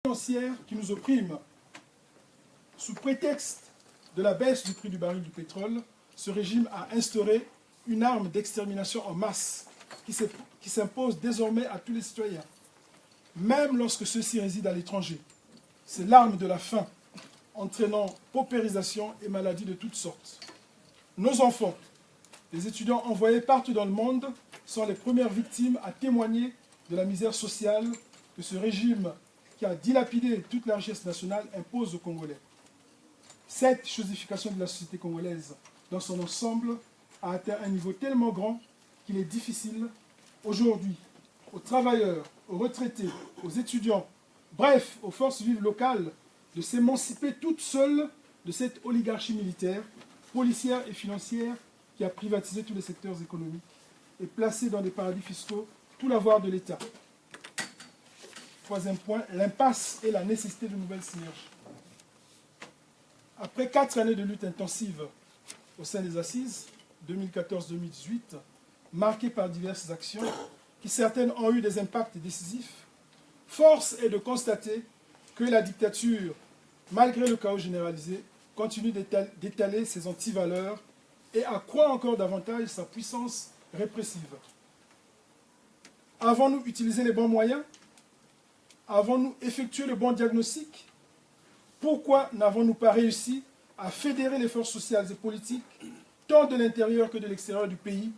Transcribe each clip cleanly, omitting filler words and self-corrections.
financière qui nous opprime. Sous prétexte de la baisse du prix du baril du pétrole, ce régime a instauré une arme d'extermination en masse qui s'impose désormais à tous les citoyens, même lorsque ceux-ci résident à l'étranger. C'est l'arme de la faim, entraînant paupérisation et maladies de toutes sortes. Nos enfants, les étudiants envoyés partout dans le monde, sont les premières victimes à témoigner de la misère sociale que ce régime qui a dilapidé toute la richesse nationale impose aux Congolais. Cette chosification de la société congolaise dans son ensemble a atteint un niveau tellement grand qu'il est difficile aujourd'hui aux travailleurs, aux retraités, aux étudiants, bref, aux forces vives locales, de s'émanciper toutes seules de cette oligarchie militaire, policière et financière qui a privatisé tous les secteurs économiques et placé dans des paradis fiscaux tout l'avoir de l'État. Troisième point, l'impasse et la nécessité de nouvelles synergies. Après 4 années de lutte intensive au sein des Assises, 2014-2018, marquées par diverses actions, qui certaines ont eu des impacts décisifs, force est de constater que la dictature, malgré le chaos généralisé, continue d'étaler ses antivaleurs et accroît encore davantage sa puissance répressive. Avons-nous utilisé les bons moyens? Avons-nous effectué le bon diagnostic? Pourquoi n'avons-nous pas réussi à fédérer les forces sociales et politiques, tant de l'intérieur que de l'extérieur du pays?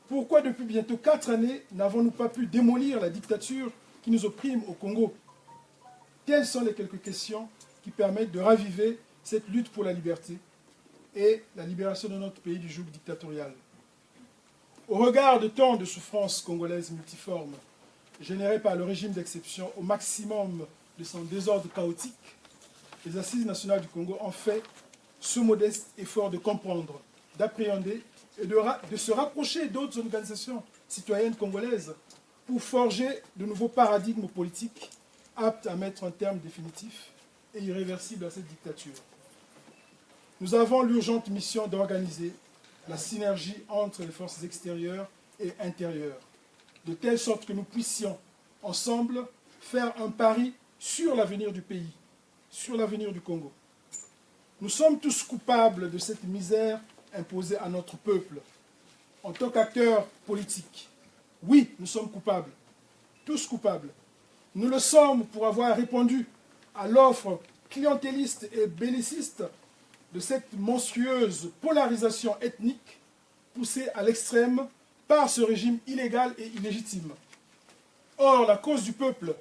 Pourquoi depuis bientôt 4 années n'avons-nous pas pu démolir la dictature qui nous opprime au Congo? Telles sont les quelques questions qui permettent de raviver cette lutte pour la liberté et la libération de notre pays du joug dictatorial. Au regard de tant de souffrances congolaises multiformes, générées par le régime d'exception au maximum de son désordre chaotique, les Assises nationales du Congo ont fait ce modeste effort de comprendre, d'appréhender et de se rapprocher d'autres organisations citoyennes congolaises pour forger de nouveaux paradigmes politiques aptes à mettre un terme définitif et irréversible à cette dictature. Nous avons l'urgente mission d'organiser la synergie entre les forces extérieures et intérieures, de telle sorte que nous puissions, ensemble, faire un pari sur l'avenir du pays, sur l'avenir du Congo. Nous sommes tous coupables de cette misère imposée à notre peuple. En tant qu'acteurs politiques, oui, nous sommes coupables, tous coupables. Nous le sommes pour avoir répondu à l'offre clientéliste et belliciste de cette monstrueuse polarisation ethnique poussée à l'extrême par ce régime illégal et illégitime. Or, la cause du peuple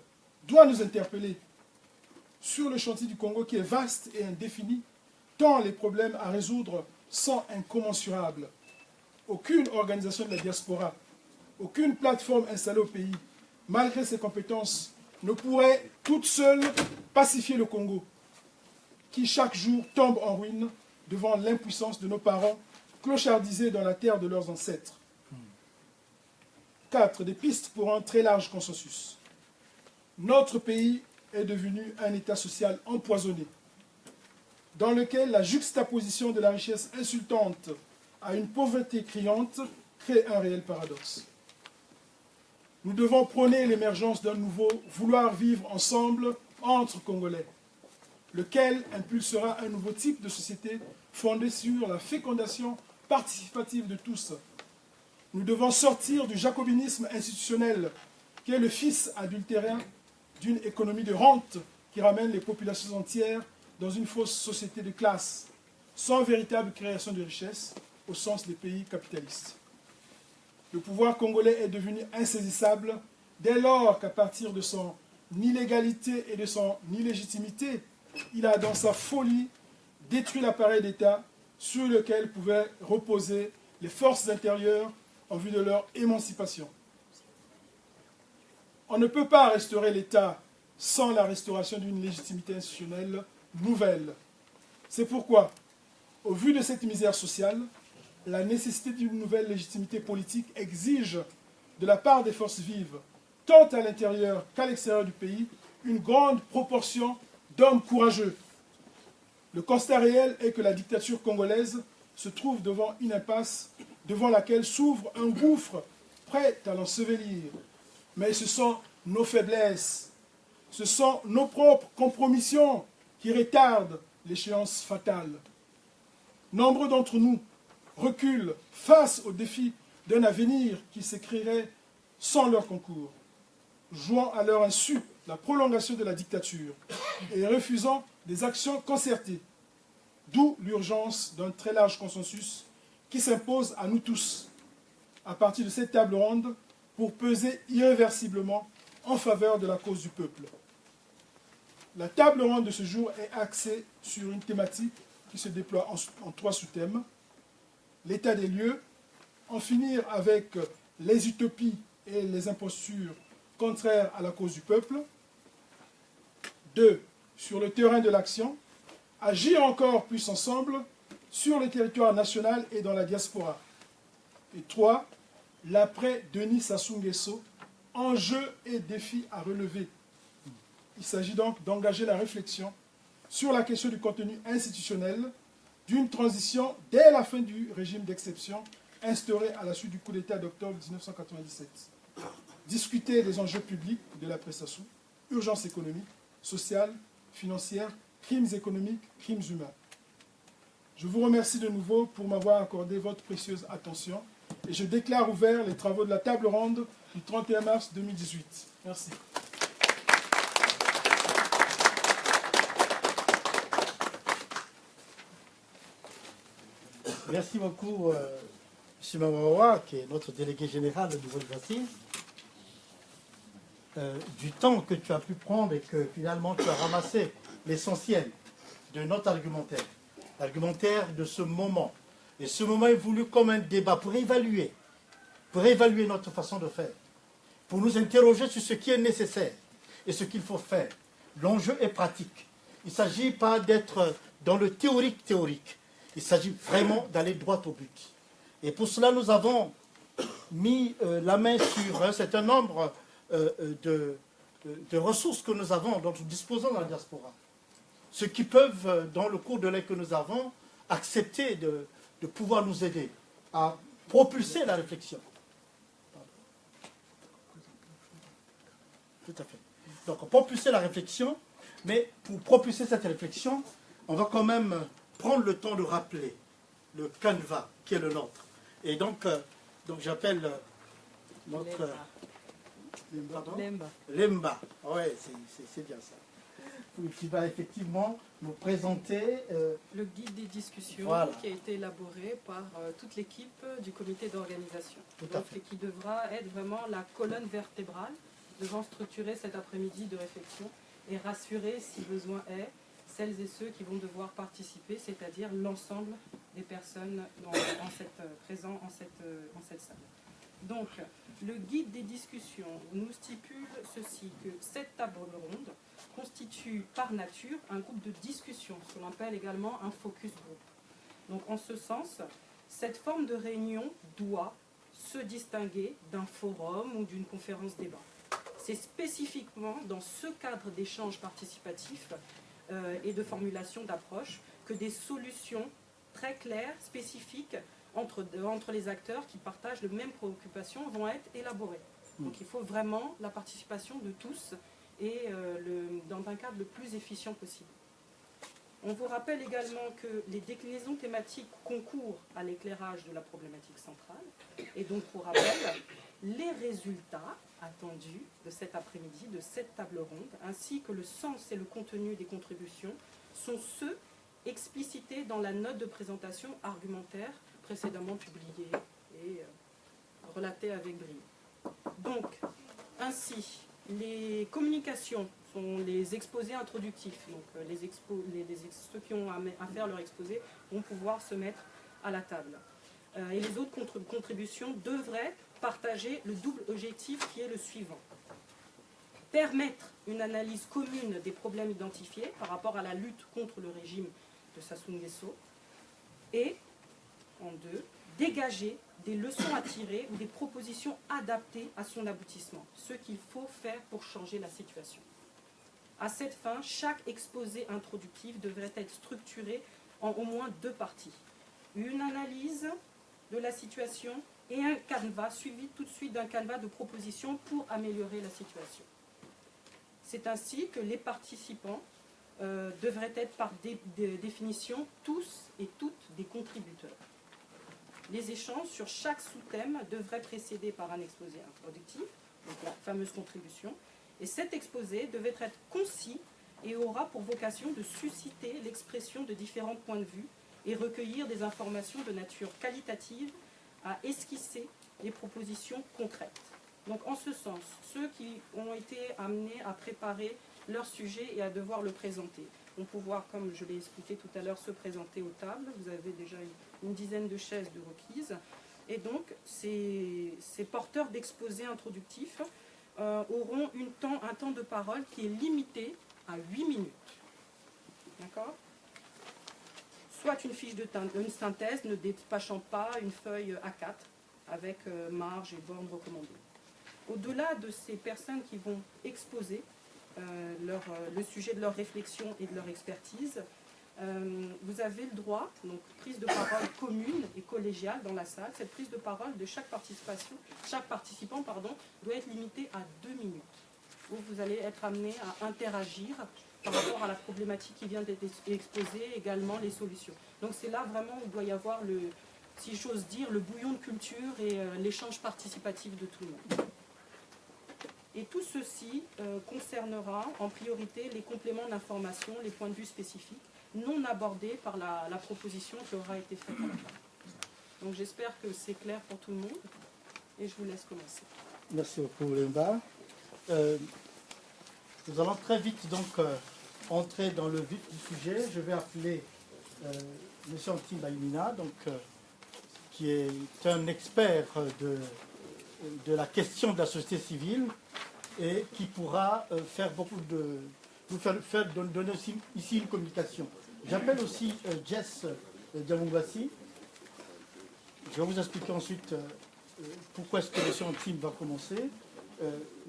doit nous interpeller sur le chantier du Congo qui est vaste et indéfini, tant les problèmes à résoudre sont incommensurables. Aucune organisation de la diaspora, aucune plateforme installée au pays, malgré ses compétences, ne pourrait toute seule pacifier le Congo, qui chaque jour tombe en ruine devant l'impuissance de nos parents, clochardisés dans la terre de leurs ancêtres. 4. Des pistes pour un très large consensus. Notre pays est devenu un État social empoisonné, dans lequel la juxtaposition de la richesse insultante à une pauvreté criante crée un réel paradoxe. Nous devons prôner l'émergence d'un nouveau vouloir vivre ensemble entre Congolais, lequel impulsera un nouveau type de société fondé sur la fécondation participative de tous. Nous devons sortir du jacobinisme institutionnel, qui est le fils adultérin d'une économie de rente qui ramène les populations entières dans une fausse société de classe, sans véritable création de richesse au sens des pays capitalistes. Le pouvoir congolais est devenu insaisissable dès lors qu'à partir de son illégalité et de son illégitimité, il a dans sa folie détruit l'appareil d'État sur lequel pouvaient reposer les forces intérieures en vue de leur émancipation. On ne peut pas restaurer l'État sans la restauration d'une légitimité institutionnelle nouvelle. C'est pourquoi, au vu de cette misère sociale, la nécessité d'une nouvelle légitimité politique exige de la part des forces vives, tant à l'intérieur qu'à l'extérieur du pays, une grande proportion d'hommes courageux. Le constat réel est que la dictature congolaise se trouve devant une impasse devant laquelle s'ouvre un gouffre prêt à l'ensevelir. Mais ce sont nos faiblesses, Ce sont nos propres compromissions qui retardent l'échéance fatale. Nombreux d'entre nous reculent face aux défis d'un avenir qui s'écrirait sans leur concours, jouant à leur insu la prolongation de la dictature et refusant des actions concertées, d'où l'urgence d'un très large consensus qui s'impose à nous tous, à partir de cette table ronde, pour peser irréversiblement en faveur de la cause du peuple. La table ronde de ce jour est axée sur une thématique qui se déploie en 3 sous-thèmes. L'état des lieux, en finir avec les utopies et les impostures contraires à la cause du peuple. 2. Sur le terrain de l'action, agir encore plus ensemble sur le territoire national et dans la diaspora. Et 3. L'après Denis Sassou Nguesso, enjeux et défis à relever. Il s'agit donc d'engager la réflexion sur la question du contenu institutionnel d'une transition dès la fin du régime d'exception instauré à la suite du coup d'État d'octobre 1997. Discuter des enjeux publics de l'après-Sassou, urgence économique, sociale, financière, crimes économiques, crimes humains. Je vous remercie de nouveau pour m'avoir accordé votre précieuse attention et je déclare ouverts les travaux de la table ronde du 31 mars 2018. Merci. Merci beaucoup, M. Mamawa, qui est notre délégué général de Nouvelle-Assises, du temps que tu as pu prendre et que finalement tu as ramassé l'essentiel de notre argumentaire, l'argumentaire de ce moment. Et ce moment est voulu comme un débat pour évaluer notre façon de faire, pour nous interroger sur ce qui est nécessaire et ce qu'il faut faire. L'enjeu est pratique. Il ne s'agit pas d'être dans le théorique. Il s'agit vraiment d'aller droit au but. Et pour cela, nous avons mis la main sur un certain nombre de ressources que nous avons, dont nous disposons dans la diaspora. Ceux qui peuvent, dans le cours de l'aide que nous avons, accepter de pouvoir nous aider à propulser la réflexion. Tout à fait. Donc, propulser la réflexion, mais pour propulser cette réflexion, on va quand même prendre le temps de rappeler le canevas qui est le nôtre. Et donc j'appelle notre... Lemba. Oui, c'est bien ça. Qui va effectivement nous présenter... le guide des discussions, voilà, qui a été élaboré par toute l'équipe du comité d'organisation. Et qui devra être vraiment la colonne vertébrale devant structurer cet après-midi de réflexion et rassurer, si besoin est, celles et ceux qui vont devoir participer, c'est-à-dire l'ensemble des personnes présentes en cette salle. Donc, le guide des discussions nous stipule ceci, que cette table ronde constitue par nature un groupe de discussion, ce qu'on appelle également un focus group. Donc, en ce sens, cette forme de réunion doit se distinguer d'un forum ou d'une conférence débat. C'est spécifiquement dans ce cadre d'échange participatif et de formulation d'approche que des solutions très claires, spécifiques entre les acteurs qui partagent les mêmes préoccupations vont être élaborées. Donc il faut vraiment la participation de tous et dans un cadre le plus efficient possible. On vous rappelle également que les déclinaisons thématiques concourent à l'éclairage de la problématique centrale et donc pour rappel, les résultats attendus de cet après-midi, de cette table ronde, ainsi que le sens et le contenu des contributions, sont ceux explicités dans la note de présentation argumentaire précédemment publiée et relatée avec brio. Donc, ainsi, les communications sont les exposés introductifs. Donc, ceux qui ont à faire leur exposé vont pouvoir se mettre à la table. Et les autres contributions devraient partager le double objectif qui est le suivant. Permettre une analyse commune des problèmes identifiés par rapport à la lutte contre le régime de Sassou Nguesso et, en 2, dégager des leçons à tirer ou des propositions adaptées à son aboutissement, ce qu'il faut faire pour changer la situation. À cette fin, chaque exposé introductif devrait être structuré en au moins 2 parties. Une analyse de la situation et un canevas suivi tout de suite d'un canevas de propositions pour améliorer la situation. C'est ainsi que les participants devraient être par définition tous et toutes des contributeurs. Les échanges sur chaque sous-thème devraient précéder par un exposé introductif, donc la fameuse contribution, et cet exposé devait être concis et aura pour vocation de susciter l'expression de différents points de vue et recueillir des informations de nature qualitative à esquisser les propositions concrètes. Donc en ce sens, ceux qui ont été amenés à préparer leur sujet et à devoir le présenter vont pouvoir, comme je l'ai expliqué tout à l'heure, se présenter aux tables. Vous avez déjà une dizaine de chaises de requises. Et donc, ces porteurs d'exposés introductifs auront un temps de parole qui est limité à 8 minutes. D'accord ? Soit une fiche une synthèse ne dépassant pas une feuille A4 avec marge et bornes recommandées. Au-delà de ces personnes qui vont exposer le sujet de leur réflexion et de leur expertise, vous avez le droit, donc prise de parole commune et collégiale dans la salle. Cette prise de parole de chaque participant doit être limitée à 2 minutes, où vous allez être amené à interagir par rapport à la problématique qui vient d'être exposée, également les solutions. Donc c'est là vraiment où il doit y avoir, si j'ose dire, le bouillon de culture et l'échange participatif de tout le monde. Et tout ceci concernera en priorité les compléments d'information, les points de vue spécifiques, non abordés par la proposition qui aura été faite à la fin. Donc j'espère que c'est clair pour tout le monde et je vous laisse commencer. Merci beaucoup, Lemba. Nous allons très vite donc entrer dans le vif du sujet. Je vais appeler M. Antime Baïmina, qui est un expert de la question de la société civile et qui pourra donner aussi ici une communication. J'appelle aussi Jess Diamongwassi. Je vais vous expliquer ensuite pourquoi est-ce que M. Antime va commencer.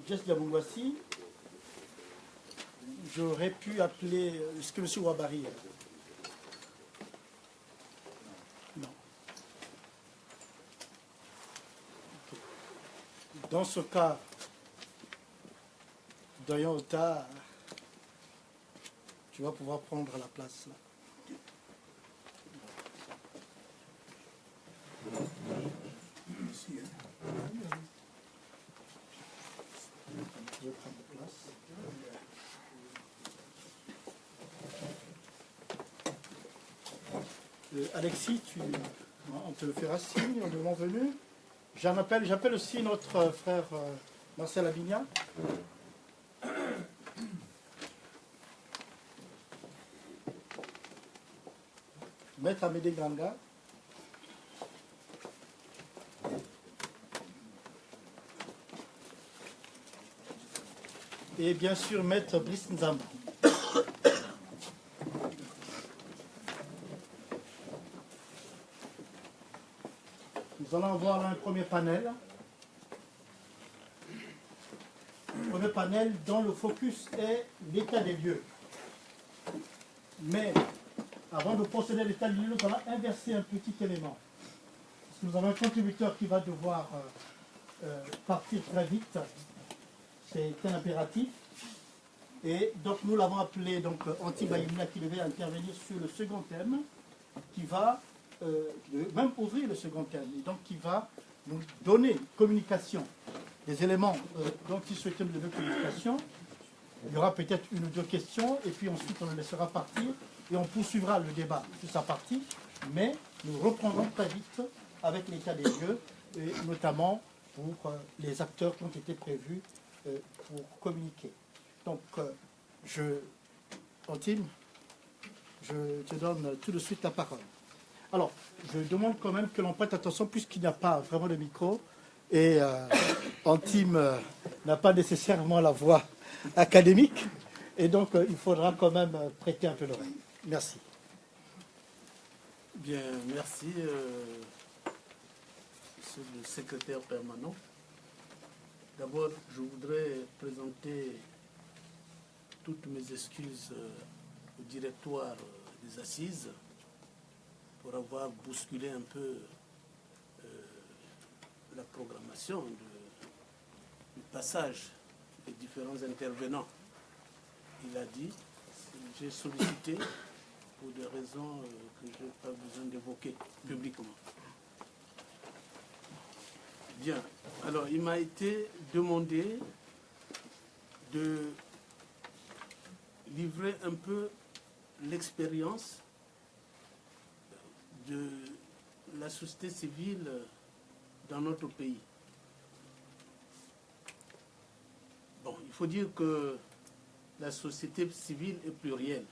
Jess Diamongwassi, j'aurais pu appeler... Est-ce que M. Ouabari... Non. Okay. Dans ce cas, Doyen Ota, tu vas pouvoir prendre la place là. Je vais prendre la place. Alexis, on te le fera signe au moment venu. J'appelle aussi notre frère Marcel Abignan. Maître Amédée Granga. Et bien sûr, Maître Brice Nzamba. Nous allons avoir un premier panel. Un premier panel dont le focus est l'état des lieux. Mais avant de procéder à l'état des lieux, nous allons inverser un petit élément. Parce que nous avons un contributeur qui va devoir partir très vite. C'est un impératif. Et donc nous l'avons appelé Antime Baïmina qui devait intervenir sur le second thème, qui va même ouvrir le second thème, et donc qui va nous donner communication, des éléments dont il souhaitait nous donner communication. Il y aura peut-être une ou deux questions, et puis ensuite on le laissera partir, et on poursuivra le débat sur sa partie, mais nous reprendrons très vite avec l'état des lieux, et notamment pour les acteurs qui ont été prévus pour communiquer. Donc, Antime, je te donne tout de suite la parole. Alors, je demande quand même que l'on prête attention puisqu'il n'y a pas vraiment de micro et Antime n'a pas nécessairement la voix académique et donc il faudra quand même prêter un peu l'oreille. Merci. Bien, merci, monsieur le secrétaire permanent. D'abord, je voudrais présenter toutes mes excuses au directoire des assises pour avoir bousculé un peu la programmation du passage des différents intervenants. il a dit, j'ai sollicité pour des raisons que je n'ai pas besoin d'évoquer publiquement. Bien. Alors, il m'a été demandé de livrer un peu l'expérience de la société civile dans notre pays. Bon, il faut dire que la société civile est plurielle,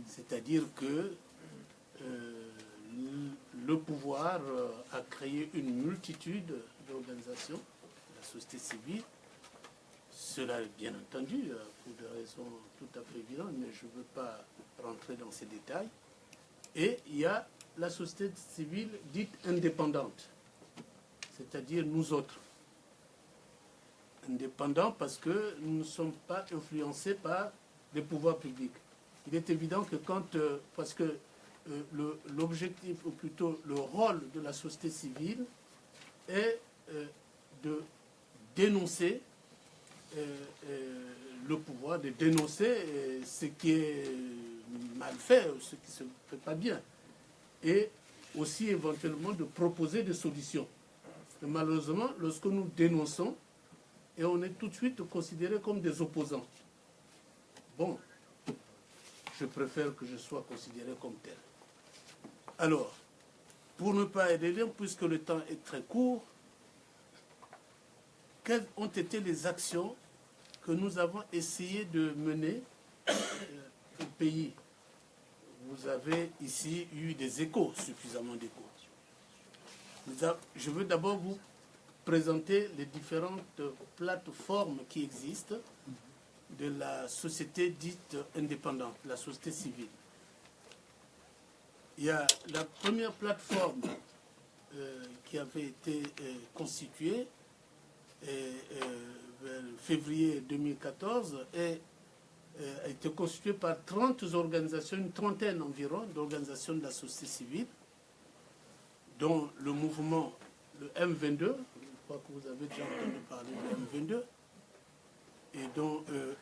c'est-à-dire que le pouvoir a créé une multitude d'organisations, la société civile. Cela, bien entendu, pour des raisons tout à fait évidentes, mais je ne veux pas rentrer dans ces détails. Et il y a la société civile dite indépendante, c'est-à-dire nous autres. Indépendants parce que nous ne sommes pas influencés par les pouvoirs publics. Il est évident que parce que l'objectif, ou plutôt le rôle de la société civile est de dénoncer le pouvoir, de dénoncer ce qui est mal fait, ce qui ne se fait pas bien, et aussi éventuellement de proposer des solutions. Mais malheureusement, lorsque nous dénonçons, et on est tout de suite considérés comme des opposants. Bon, je préfère que je sois considéré comme tel. Alors, pour ne pas aider les liens, puisque le temps est très court, quelles ont été les actions que nous avons essayé de mener au pays? Vous avez ici eu des échos, suffisamment d'échos. Je veux d'abord vous présenter les différentes plateformes qui existent de la société dite indépendante, la société civile. Il y a la première plateforme qui avait été constituée février 2014 et a été constituée par 30 organisations, une trentaine environ d'organisations de la société civile, dont le mouvement, le M22, je crois que vous avez déjà entendu parler du M22,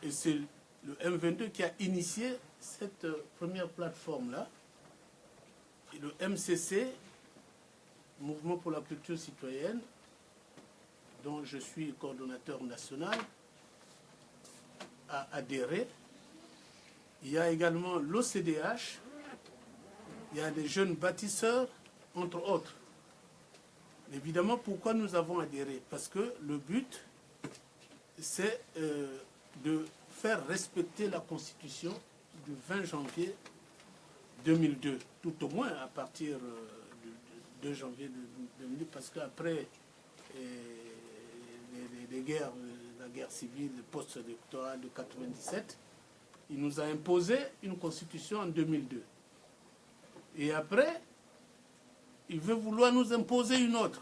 et c'est le M22 qui a initié cette première plateforme-là, et le MCC, Mouvement pour la culture citoyenne, dont je suis coordonnateur national, a adhéré. Il y a également l'OCDH, il y a des jeunes bâtisseurs, entre autres. Évidemment, pourquoi nous avons adhéré? Parce que le but, c'est de faire respecter la Constitution du 20 janvier 2002, tout au moins à partir du 2 janvier 2002, parce qu'après les guerres, la guerre civile post-électorale de 1997, il nous a imposé une constitution en 2002. Et après, il veut vouloir nous imposer une autre.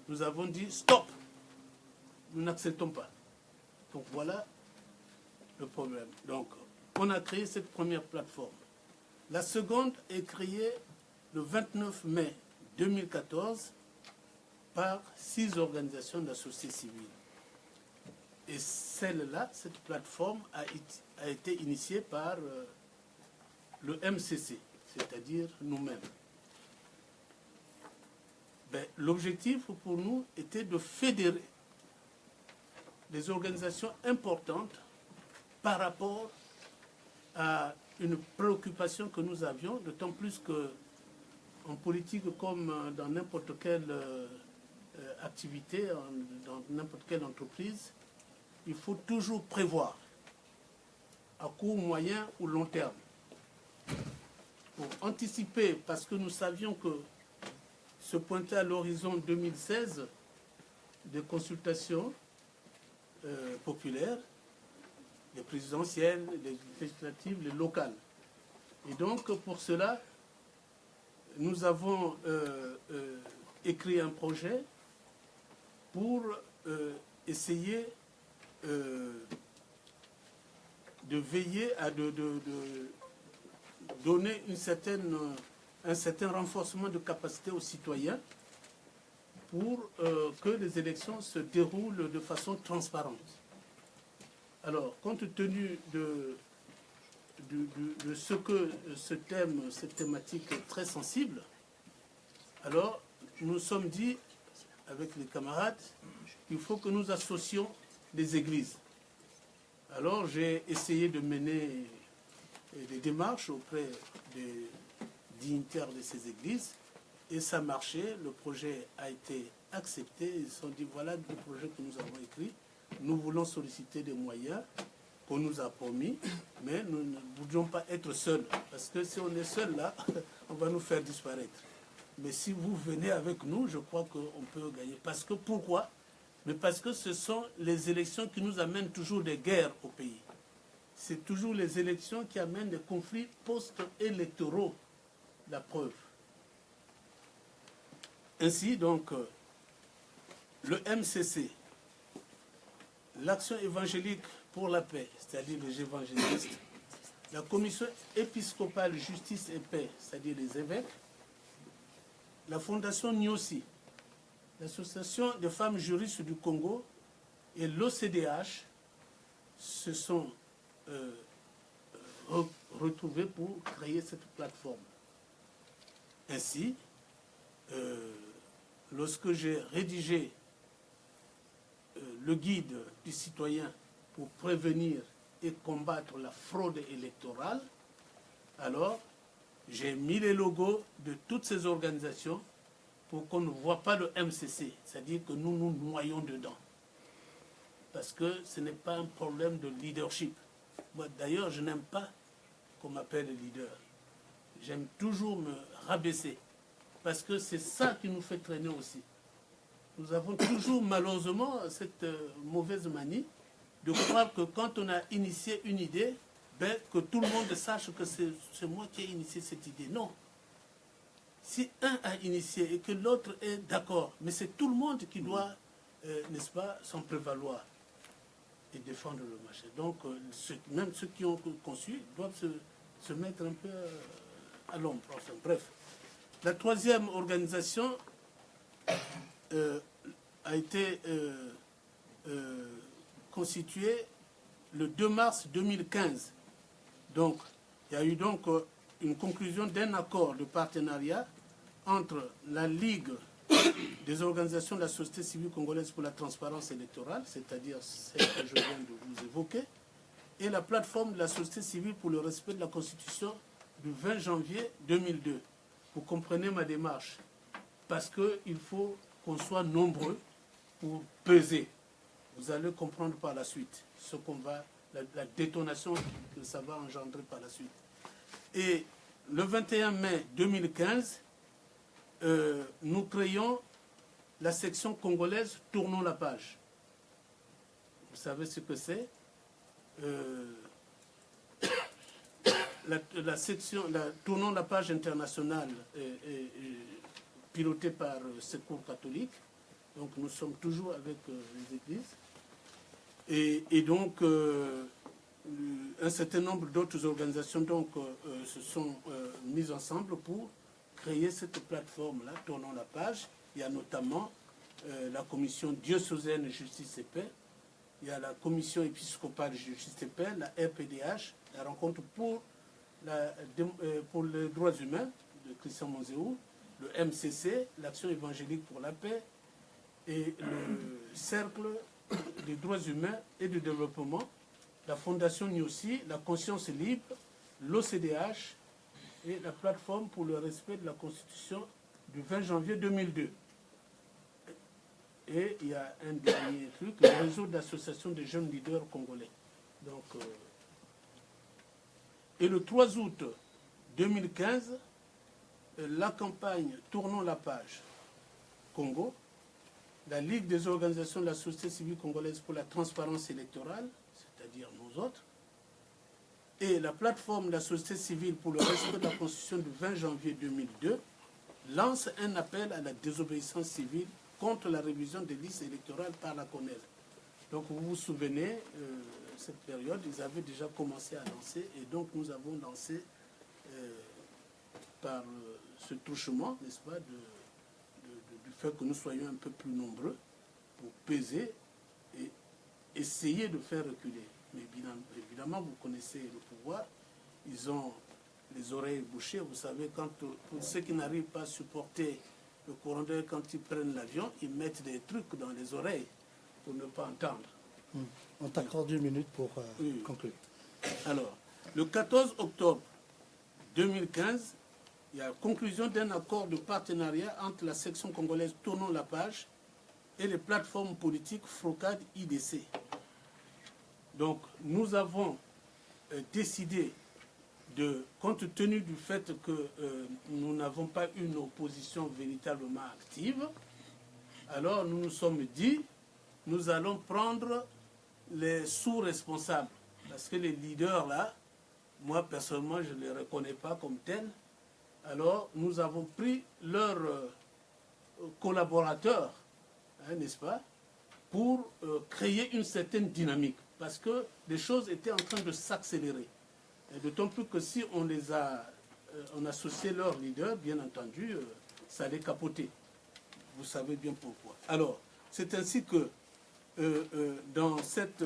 Nous avons dit stop, nous n'acceptons pas. Donc voilà le problème. Donc on a créé cette première plateforme. La seconde est créée le 29 mai 2014 par 6 organisations de la société civile. Et celle-là, cette plateforme a été initiée par le MCC, c'est-à-dire nous-mêmes. L'objectif pour nous était de fédérer des organisations importantes par rapport à une préoccupation que nous avions, d'autant plus qu'en politique comme dans n'importe quelle activité, dans n'importe quelle entreprise, il faut toujours prévoir à court, moyen ou long terme pour anticiper, parce que nous savions que se pointait à l'horizon 2016 des consultations populaires, les présidentielles, les législatives, les locales. Et donc, pour cela, nous avons écrit un projet pour essayer de veiller à donner un certain renforcement de capacité aux citoyens pour que les élections se déroulent de façon transparente. Alors, compte tenu de de ce que cette thématique est très sensible, alors nous nous sommes dit, avec les camarades, il faut que nous associons les églises. Alors j'ai essayé de mener des démarches auprès des dignitaires de ces églises, et ça marchait, le projet a été accepté, ils se sont dit, voilà le projet que nous avons écrit, nous voulons solliciter des moyens qu'on nous a promis, mais nous ne voulions pas être seuls, parce que si on est seul là, on va nous faire disparaître. Mais si vous venez avec nous, je crois qu'on peut gagner. Parce que pourquoi? Mais parce que ce sont les élections qui nous amènent toujours des guerres au pays. C'est toujours les élections qui amènent des conflits post-électoraux, la preuve. Ainsi, donc, le MCC, l'Action évangélique pour la paix, c'est-à-dire les évangélistes, la Commission épiscopale justice et paix, c'est-à-dire les évêques, la Fondation Nyossi, l'Association des femmes juristes du Congo et l'OCDH se sont retrouvés pour créer cette plateforme. Ainsi, lorsque j'ai rédigé le guide du citoyen pour prévenir et combattre la fraude électorale, alors j'ai mis les logos de toutes ces organisations pour qu'on ne voit pas le MCC, c'est-à-dire que nous nous noyons dedans. Parce que ce n'est pas un problème de leadership. Moi, d'ailleurs, je n'aime pas qu'on m'appelle leader. J'aime toujours me rabaisser, parce que c'est ça qui nous fait traîner aussi. Nous avons toujours malheureusement cette mauvaise manie de croire que quand on a initié une idée, ben, que tout le monde sache que c'est moi qui ai initié cette idée. Non. Si un a initié et que l'autre est d'accord, mais c'est tout le monde qui doit, n'est-ce pas, s'en prévaloir et défendre le marché. Donc, même ceux qui ont conçu doivent se mettre un peu à l'ombre. Enfin, bref. La troisième organisation a été constituée le 2 mars 2015. Donc, il y a eu donc une conclusion d'un accord de partenariat entre la Ligue des organisations de la société civile congolaise pour la transparence électorale, c'est-à-dire celle que je viens de vous évoquer, et la plateforme de la société civile pour le respect de la Constitution du 20 janvier 2002. Vous comprenez ma démarche, parce qu'il faut qu'on soit nombreux pour peser. Vous allez comprendre par la suite ce qu'on va, la détonation que ça va engendrer par la suite. Et le 21 mai 2015, nous créons la section congolaise Tournons la page. Vous savez ce que c'est? La section Tournons la page internationale est pilotée par Secours catholique. Donc nous sommes toujours avec les églises. Et donc, un certain nombre d'autres organisations donc, se sont mises ensemble pour créer cette plateforme-là, Tournons la page. Il y a notamment la commission diocésaine Justice et Paix, il y a la commission épiscopale Justice et Paix, la RPDH, la rencontre pour les droits humains de Christian Monzéou, le MCC, l'Action évangélique pour la paix, et le Cercle des droits humains et du développement, la Fondation Nyossi, la Conscience libre, l'OCDH et la plateforme pour le respect de la Constitution du 20 janvier 2002. Et il y a un dernier truc, le réseau d'associations de jeunes leaders congolais. Donc, et le 3 août 2015, la campagne Tournons la page Congo, la Ligue des organisations de la société civile congolaise pour la transparence électorale, c'est-à-dire nous autres, et la plateforme de la société civile pour le respect de la Constitution du 20 janvier 2002 lance un appel à la désobéissance civile contre la révision des listes électorales par la CONEL. Donc vous vous souvenez, cette période, ils avaient déjà commencé à lancer, et donc nous avons lancé par ce truchement, n'est-ce pas, du fait que nous soyons un peu plus nombreux pour peser et essayer de faire reculer. Mais évidemment, vous connaissez le pouvoir, ils ils ont les oreilles bouchées. Vous savez, quand pour ceux qui n'arrivent pas à supporter le courant d'air, quand ils prennent l'avion, ils mettent des trucs dans les oreilles pour ne pas entendre. On t'accorde 1 minute pour conclure. Alors, le 14 octobre 2015, il y a conclusion d'un accord de partenariat entre la section congolaise Tournons la page et les plateformes politiques FROCAD IDC. Donc, nous avons décidé, compte tenu du fait que nous n'avons pas une opposition véritablement active, alors nous nous sommes dit, nous allons prendre les sous-responsables. Parce que les leaders là, moi personnellement, je ne les reconnais pas comme tels. Alors, nous avons pris leurs collaborateurs, hein, n'est-ce pas, pour créer une certaine dynamique. Parce que les choses étaient en train de s'accélérer. Et d'autant plus que si on les a, on associait leurs leaders, bien entendu, ça allait capoter. Vous savez bien pourquoi. Alors, c'est ainsi que dans cet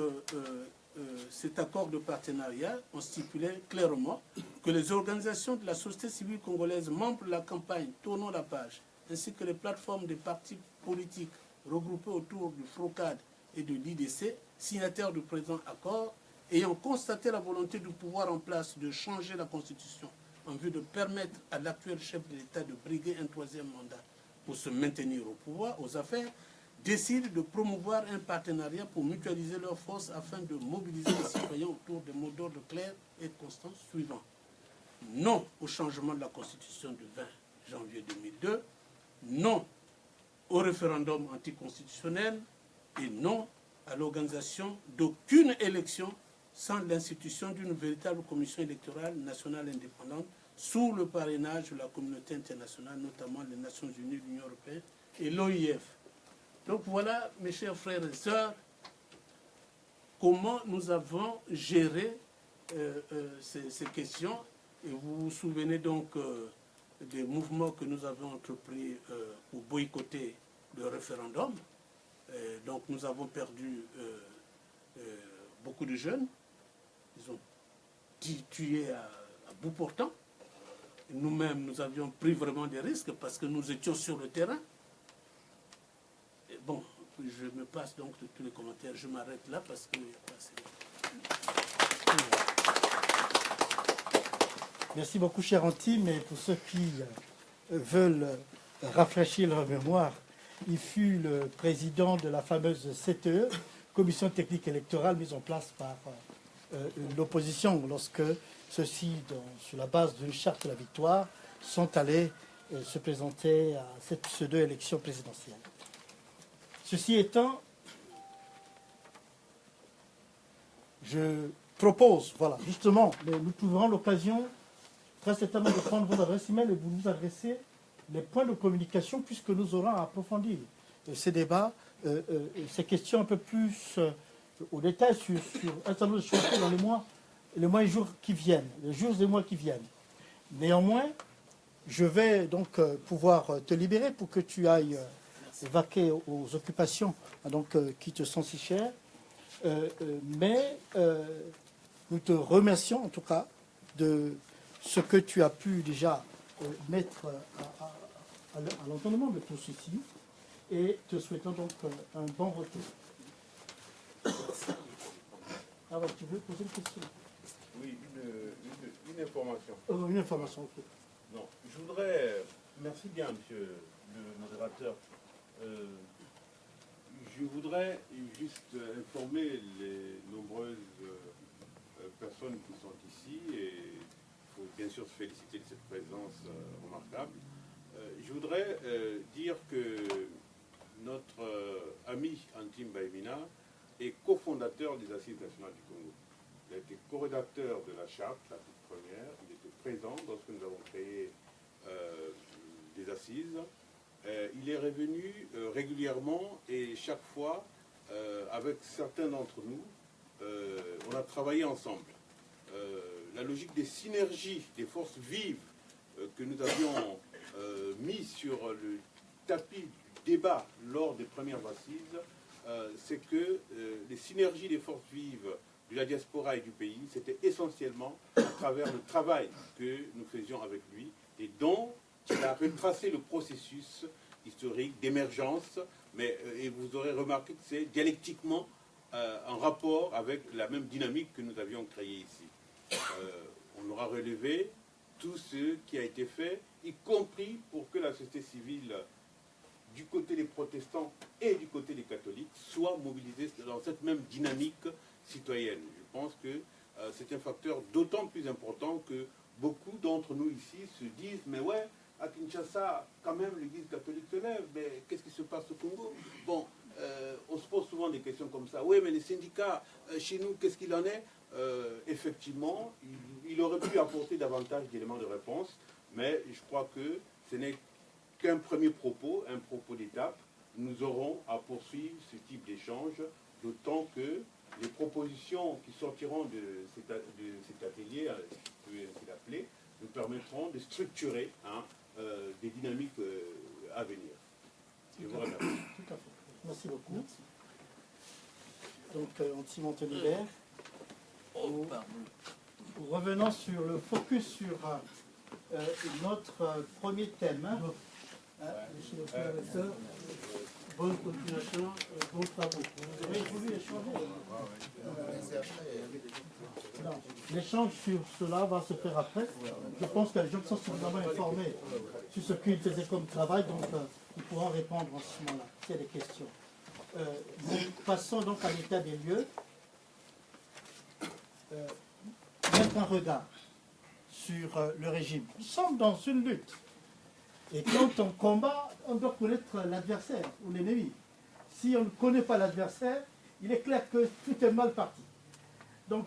accord de partenariat, on stipulait clairement que les organisations de la société civile congolaise, membres de la campagne Tournons la page, ainsi que les plateformes des partis politiques regroupés autour du FROCAD et de l'IDC, signataires du présent accord, ayant constaté la volonté du pouvoir en place de changer la Constitution en vue de permettre à l'actuel chef de l'État de briguer un 3e mandat pour se maintenir au pouvoir, aux affaires, décident de promouvoir un partenariat pour mutualiser leurs forces afin de mobiliser les citoyens autour des mots d'ordre clairs et constants suivants. Non au changement de la Constitution du 20 janvier 2002, non au référendum anticonstitutionnel et non à l'organisation d'aucune élection sans l'institution d'une véritable commission électorale nationale indépendante sous le parrainage de la communauté internationale, notamment les Nations Unies, l'Union européenne et l'OIF. Donc voilà, mes chers frères et sœurs, comment nous avons géré ces questions. Et vous vous souvenez donc des mouvements que nous avons entrepris pour boycotter le référendum. Donc nous avons perdu beaucoup de jeunes. Ils ont tué à bout portant. Nous-mêmes, nous avions pris vraiment des risques parce que nous étions sur le terrain. Et bon, je me passe donc de tous les commentaires. Je m'arrête là parce que... Merci beaucoup, cher Anti, mais pour ceux qui veulent rafraîchir leur mémoire, il fut le président de la fameuse CTE, Commission technique électorale, mise en place par l'opposition, lorsque ceux-ci, sur la base d'une charte de la victoire, sont allés se présenter à cette pseudo-élection présidentielle. Ceci étant, je propose, voilà, justement, nous trouverons l'occasion très certainement de prendre vos adresses email et vous nous adresser les points de communication, puisque nous aurons à approfondir ces débats, ces questions un peu plus au détail sur un certain nombre de choses dans les mois et jours qui viennent, les jours et mois qui viennent. Néanmoins, je vais donc pouvoir te libérer pour que tu ailles vaquer aux occupations donc, qui te sont si chères. Mais nous te remercions en tout cas de ce que tu as pu déjà mettre à l'entendement de tout ceci et te souhaitons donc un bon retour. Ah ouais, tu veux poser une question? Oui, une information. Une information, ok. Non, je voudrais... Merci bien, monsieur le modérateur. Je voudrais juste informer les nombreuses personnes qui sont ici, et il faut bien sûr se féliciter de cette présence remarquable. Je voudrais dire que notre ami Antim Baïmina est cofondateur des Assises nationales du Congo. Il a été co-rédacteur de la charte, la toute première. Il était présent lorsque nous avons créé des assises. Il est revenu régulièrement et chaque fois, avec certains d'entre nous, on a travaillé ensemble. La logique des synergies, des forces vives que nous avions mis sur le tapis du débat lors des premières assises, c'est que les synergies des forces vives de la diaspora et du pays, c'était essentiellement à travers le travail que nous faisions avec lui et dont il a retracé le processus historique d'émergence, mais et vous aurez remarqué que c'est dialectiquement en rapport avec la même dynamique que nous avions créée ici. On aura relevé tout ce qui a été fait, y compris pour que la société civile, du côté des protestants et du côté des catholiques, soit mobilisée dans cette même dynamique citoyenne. Je pense que c'est un facteur d'autant plus important que beaucoup d'entre nous ici se disent « mais ouais, à Kinshasa, quand même, l'Église catholique se lève, mais qu'est-ce qui se passe au Congo ?» Bon, on se pose souvent des questions comme ça. « Oui, mais les syndicats, chez nous, qu'est-ce qu'il en est ?» Effectivement, il aurait pu apporter davantage d'éléments de réponse, mais je crois que ce n'est qu'un premier propos, un propos d'étape. Nous aurons à poursuivre ce type d'échange, d'autant que les propositions qui sortiront de cet atelier, si je peux ainsi l'appeler, nous permettront de structurer des dynamiques à venir. Je vous remercie. Tout à fait. Merci beaucoup. Merci. Donc, anti-Monténégro. Revenons sur le focus sur notre premier thème. Monsieur le professeur, bonne continuation, bons travaux. Vous avez voulu échanger. L'échange sur cela va se faire après. Je pense que les gens sont suffisamment informés sur ce qu'ils faisaient comme travail, donc ils pourront répondre en ce moment-là, s'il y a des questions. Nous passons donc à l'état des lieux. Mettre un regard sur le régime. Nous sommes dans une lutte. Et quand on combat, on doit connaître l'adversaire ou l'ennemi. Si on ne connaît pas l'adversaire, il est clair que tout est mal parti. Donc,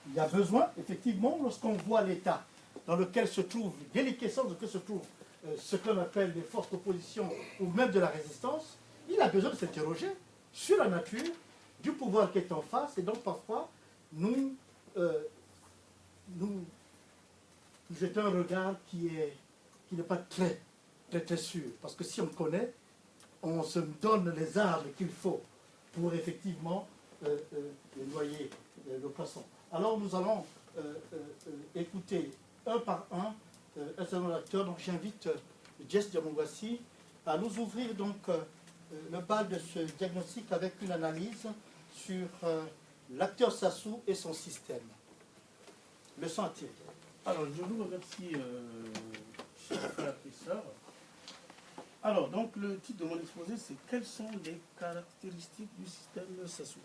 il y a besoin, effectivement, lorsqu'on voit l'état dans lequel se trouve, déliquescence dans lequel se trouve ce qu'on appelle les forces d'opposition ou même de la résistance, il a besoin de s'interroger sur la nature du pouvoir qui est en face. Et donc, parfois, nous jetons un regard qui n'est pas très sûr. Parce que si on connaît, on se donne les armes qu'il faut pour effectivement noyer le poisson. Alors nous allons écouter un par un certain nombre d'acteurs. Donc j'invite Jess Diamongwassi à nous ouvrir donc le bal de ce diagnostic avec une analyse sur l'acteur Sassou et son système. Le son a-t-il? Alors, je vous remercie, cher frère et sœur. Alors, donc, le titre de mon exposé, c'est « Quelles sont les caractéristiques du système Sassou ?»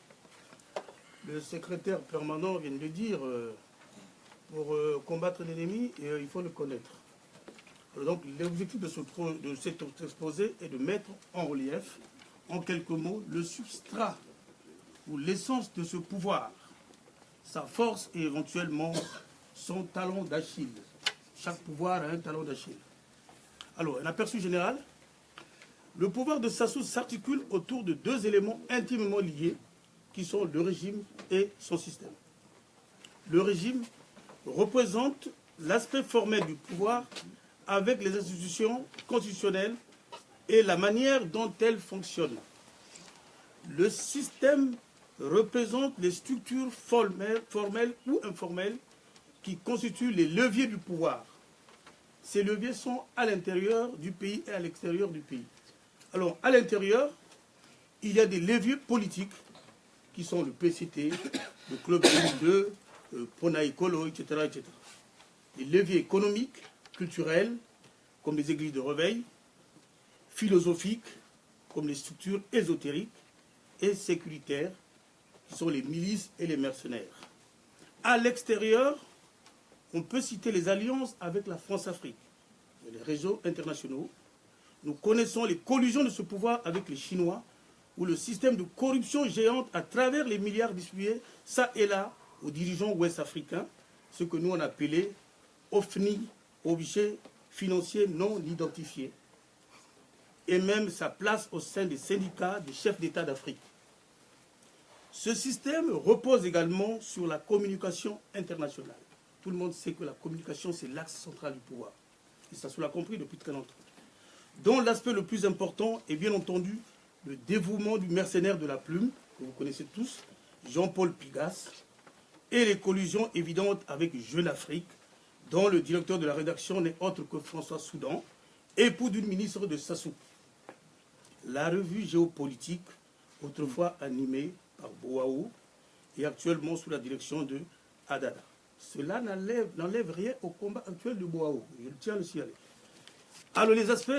Le secrétaire permanent vient de le dire, pour combattre l'ennemi, il faut le connaître. Alors, donc, l'objectif de cet exposé est de mettre en relief, en quelques mots, le substrat ou l'essence de ce pouvoir, sa force et éventuellement son talon d'Achille. Chaque pouvoir a un talon d'Achille. Alors, un aperçu général. Le pouvoir de Sassou s'articule autour de deux éléments intimement liés, qui sont le régime et son système. Le régime représente l'aspect formel du pouvoir avec les institutions constitutionnelles et la manière dont elles fonctionnent. Le système représente les structures formelles ou informelles qui constituent les leviers du pouvoir. Ces leviers sont à l'intérieur du pays et à l'extérieur du pays. Alors, à l'intérieur, il y a des leviers politiques qui sont le PCT, le Club 2002, Ponaïkolo, etc., etc. Des leviers économiques, culturels, comme les églises de réveil, philosophiques, comme les structures ésotériques, et sécuritaires, qui sont les milices et les mercenaires. À l'extérieur, on peut citer les alliances avec la France-Afrique, les réseaux internationaux. Nous connaissons les collusions de ce pouvoir avec les Chinois, ou le système de corruption géante à travers les milliards distribués, ça et là, aux dirigeants ouest-africains, ce que nous on appelait OFNI, objets financiers non identifiés, et même sa place au sein des syndicats des chefs d'État d'Afrique. Ce système repose également sur la communication internationale. Tout le monde sait que la communication, c'est l'axe central du pouvoir. Et ça, on l'a compris depuis très longtemps. Dont l'aspect le plus important est bien entendu le dévouement du mercenaire de la plume, que vous connaissez tous, Jean-Paul Pigasse, et les collusions évidentes avec Jeune Afrique, dont le directeur de la rédaction n'est autre que François Soudan, époux d'une ministre de Sassou. La revue géopolitique, autrefois animée par Boao, est actuellement sous la direction de Adada. Cela n'enlève rien au combat actuel de Boao, je tiens à le signaler. Alors les aspects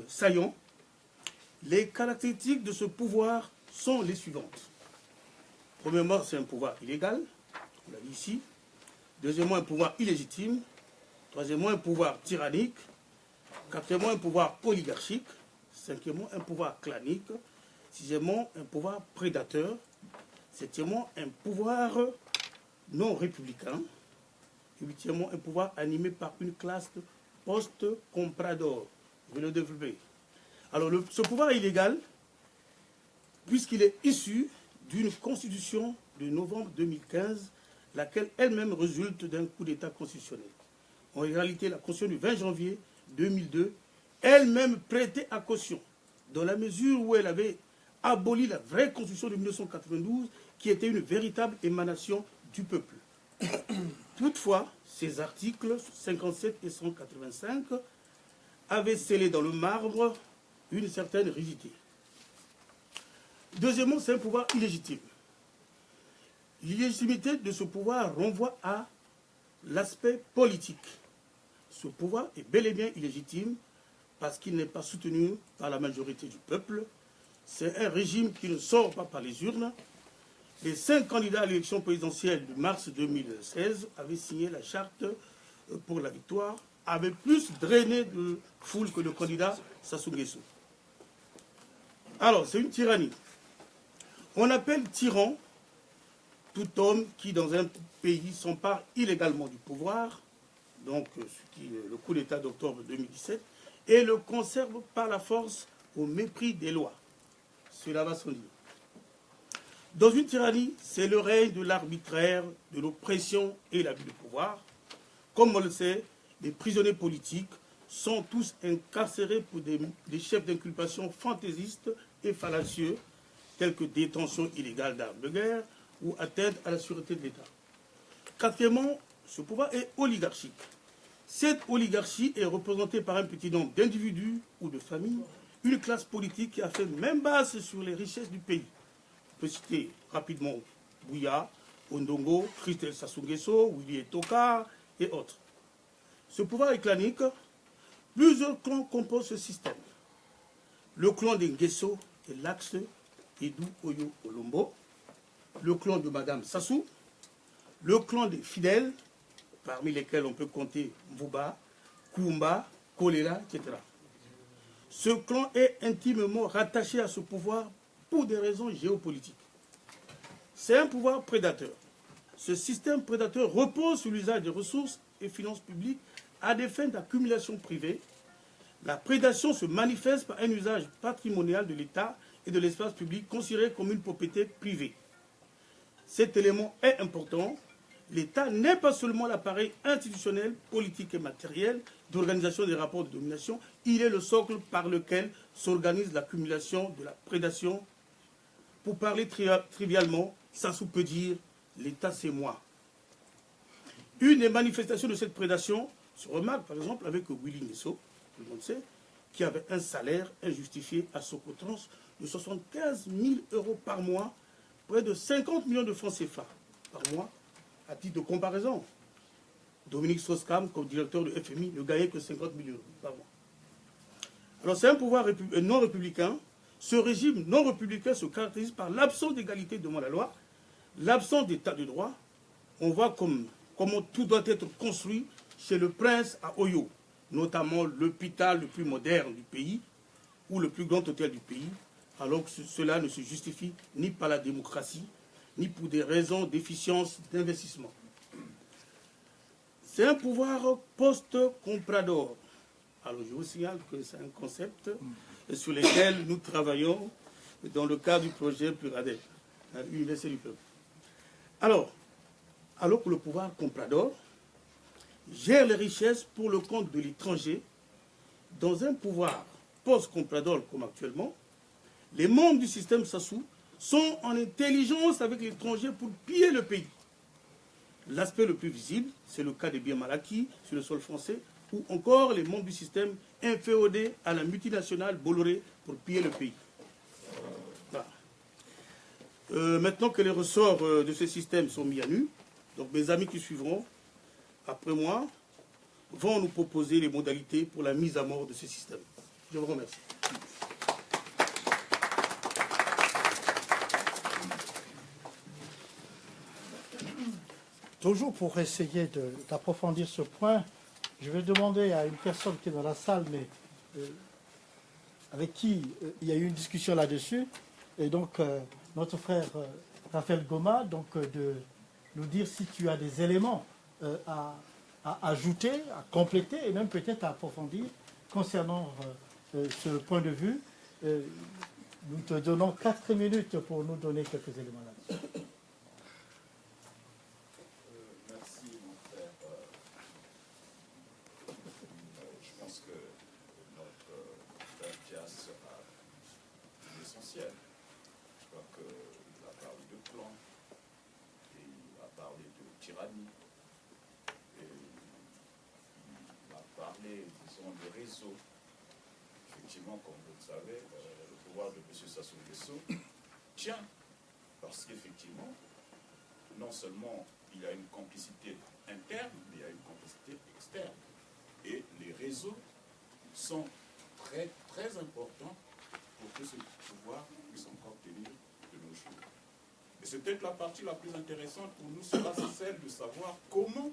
saillants, les caractéristiques de ce pouvoir sont les suivantes. Premièrement, c'est un pouvoir illégal, on l'a dit ici. Deuxièmement, un pouvoir illégitime. Troisièmement, un pouvoir tyrannique. Quatrièmement, un pouvoir oligarchique. Cinquièmement, un pouvoir clanique. Sixièmement, un pouvoir prédateur. Septièmement, un pouvoir non républicain. Et huitièmement, un pouvoir animé par une classe post-comprador. Je vais le développer. Alors, ce pouvoir illégal, puisqu'il est issu d'une constitution de novembre 2015, laquelle elle-même résulte d'un coup d'État constitutionnel. En réalité, la constitution du 20 janvier 2002, elle-même prêtait à caution, dans la mesure où elle avait aboli la vraie constitution de 1992, qui était une véritable émanation du peuple. Toutefois, ces articles 57 et 185 avaient scellé dans le marbre une certaine rigidité. Deuxièmement, c'est un pouvoir illégitime. L'illégitimité de ce pouvoir renvoie à l'aspect politique. Ce pouvoir est bel et bien illégitime parce qu'il n'est pas soutenu par la majorité du peuple. C'est un régime qui ne sort pas par les urnes. Les 5 candidats à l'élection présidentielle de mars 2016 avaient signé la charte pour la victoire, avaient plus drainé de foule que le candidat Sassou Nguesso. Alors, c'est une tyrannie. On appelle tyran tout homme qui, dans un pays, s'empare illégalement du pouvoir, donc le coup d'État d'octobre 2017, et le conserve par la force au mépris des lois. Cela va sans dire. Dans une tyrannie, c'est le règne de l'arbitraire, de l'oppression et l'abus de pouvoir. Comme on le sait, les prisonniers politiques sont tous incarcérés pour des chefs d'inculpation fantaisistes et fallacieux, tels que détention illégale d'armes de guerre ou atteinte à la sûreté de l'État. Quatrièmement, ce pouvoir est oligarchique. Cette oligarchie est représentée par un petit nombre d'individus ou de familles, une classe politique qui a fait même base sur les richesses du pays. On peut citer rapidement Bouya, Ondongo, Christel Sassou Nguesso, Willy Etoka et autres. Ce pouvoir est clanique. Plusieurs clans composent ce système. Le clan des Nguesso est l'axe Edou Oyo Olombo, le clan de Madame Sassou, le clan des fidèles, parmi lesquels on peut compter Mbouba, Koumba, Kolela, etc. Ce clan est intimement rattaché à ce pouvoir pour des raisons géopolitiques. C'est un pouvoir prédateur. Ce système prédateur repose sur l'usage des ressources et finances publiques à des fins d'accumulation privée. La prédation se manifeste par un usage patrimonial de l'État et de l'espace public considéré comme une propriété privée. Cet élément est important. L'État n'est pas seulement l'appareil institutionnel, politique et matériel d'organisation des rapports de domination, il est le socle par lequel s'organise l'accumulation de la prédation. Pour parler trivialement, Sassou peut dire « l'État c'est moi ». Une des manifestations de cette prédation se remarque par exemple avec Willy Nguesso, tout le monde sait, qui avait un salaire injustifié à Socotrans de 75 000 € par mois, près de 50 millions de francs CFA par mois. À titre de comparaison, Dominique Strauss-Kahn, comme directeur de FMI, ne gagnait que 50 millions par mois. Alors c'est un pouvoir non républicain. Ce régime non républicain se caractérise par l'absence d'égalité devant la loi, l'absence d'état de droit. On voit comment tout doit être construit chez le prince à Oyo, notamment l'hôpital le plus moderne du pays ou le plus grand hôtel du pays, alors que cela ne se justifie ni par la démocratie, ni pour des raisons d'efficience d'investissement. C'est un pouvoir post-comprador. Alors je vous signale que c'est un concept sur lequel nous travaillons dans le cadre du projet Pluradel, à l'Université du Peuple. Alors que le pouvoir comprador gère les richesses pour le compte de l'étranger, dans un pouvoir post-comprador comme actuellement, les membres du système Sassou sont en intelligence avec l'étranger pour piller le pays. L'aspect le plus visible, c'est le cas des biens mal acquis sur le sol français, ou encore les membres du système inféodés à la multinationale Bolloré pour piller le pays. Voilà. Maintenant que les ressorts de ce système sont mis à nu, donc mes amis qui suivront après moi vont nous proposer les modalités pour la mise à mort de ce système. Je vous remercie. Toujours pour essayer d'approfondir ce point, je vais demander à une personne qui est dans la salle, mais avec qui il y a eu une discussion là-dessus, et donc notre frère Raphaël Goma, donc de nous dire si tu as des éléments à ajouter, à compléter, et même peut-être à approfondir concernant ce point de vue. Nous te donnons 4 minutes pour nous donner quelques éléments là-dessus. Effectivement, comme vous le savez, le pouvoir de M. Sassou Nguesso tient parce qu'effectivement, non seulement il y a une complicité interne, mais il y a une complicité externe. Et les réseaux sont très, très importants pour que ce pouvoir puisse encore tenir de nos jours. Et c'est peut-être la partie la plus intéressante pour nous, sera celle de savoir comment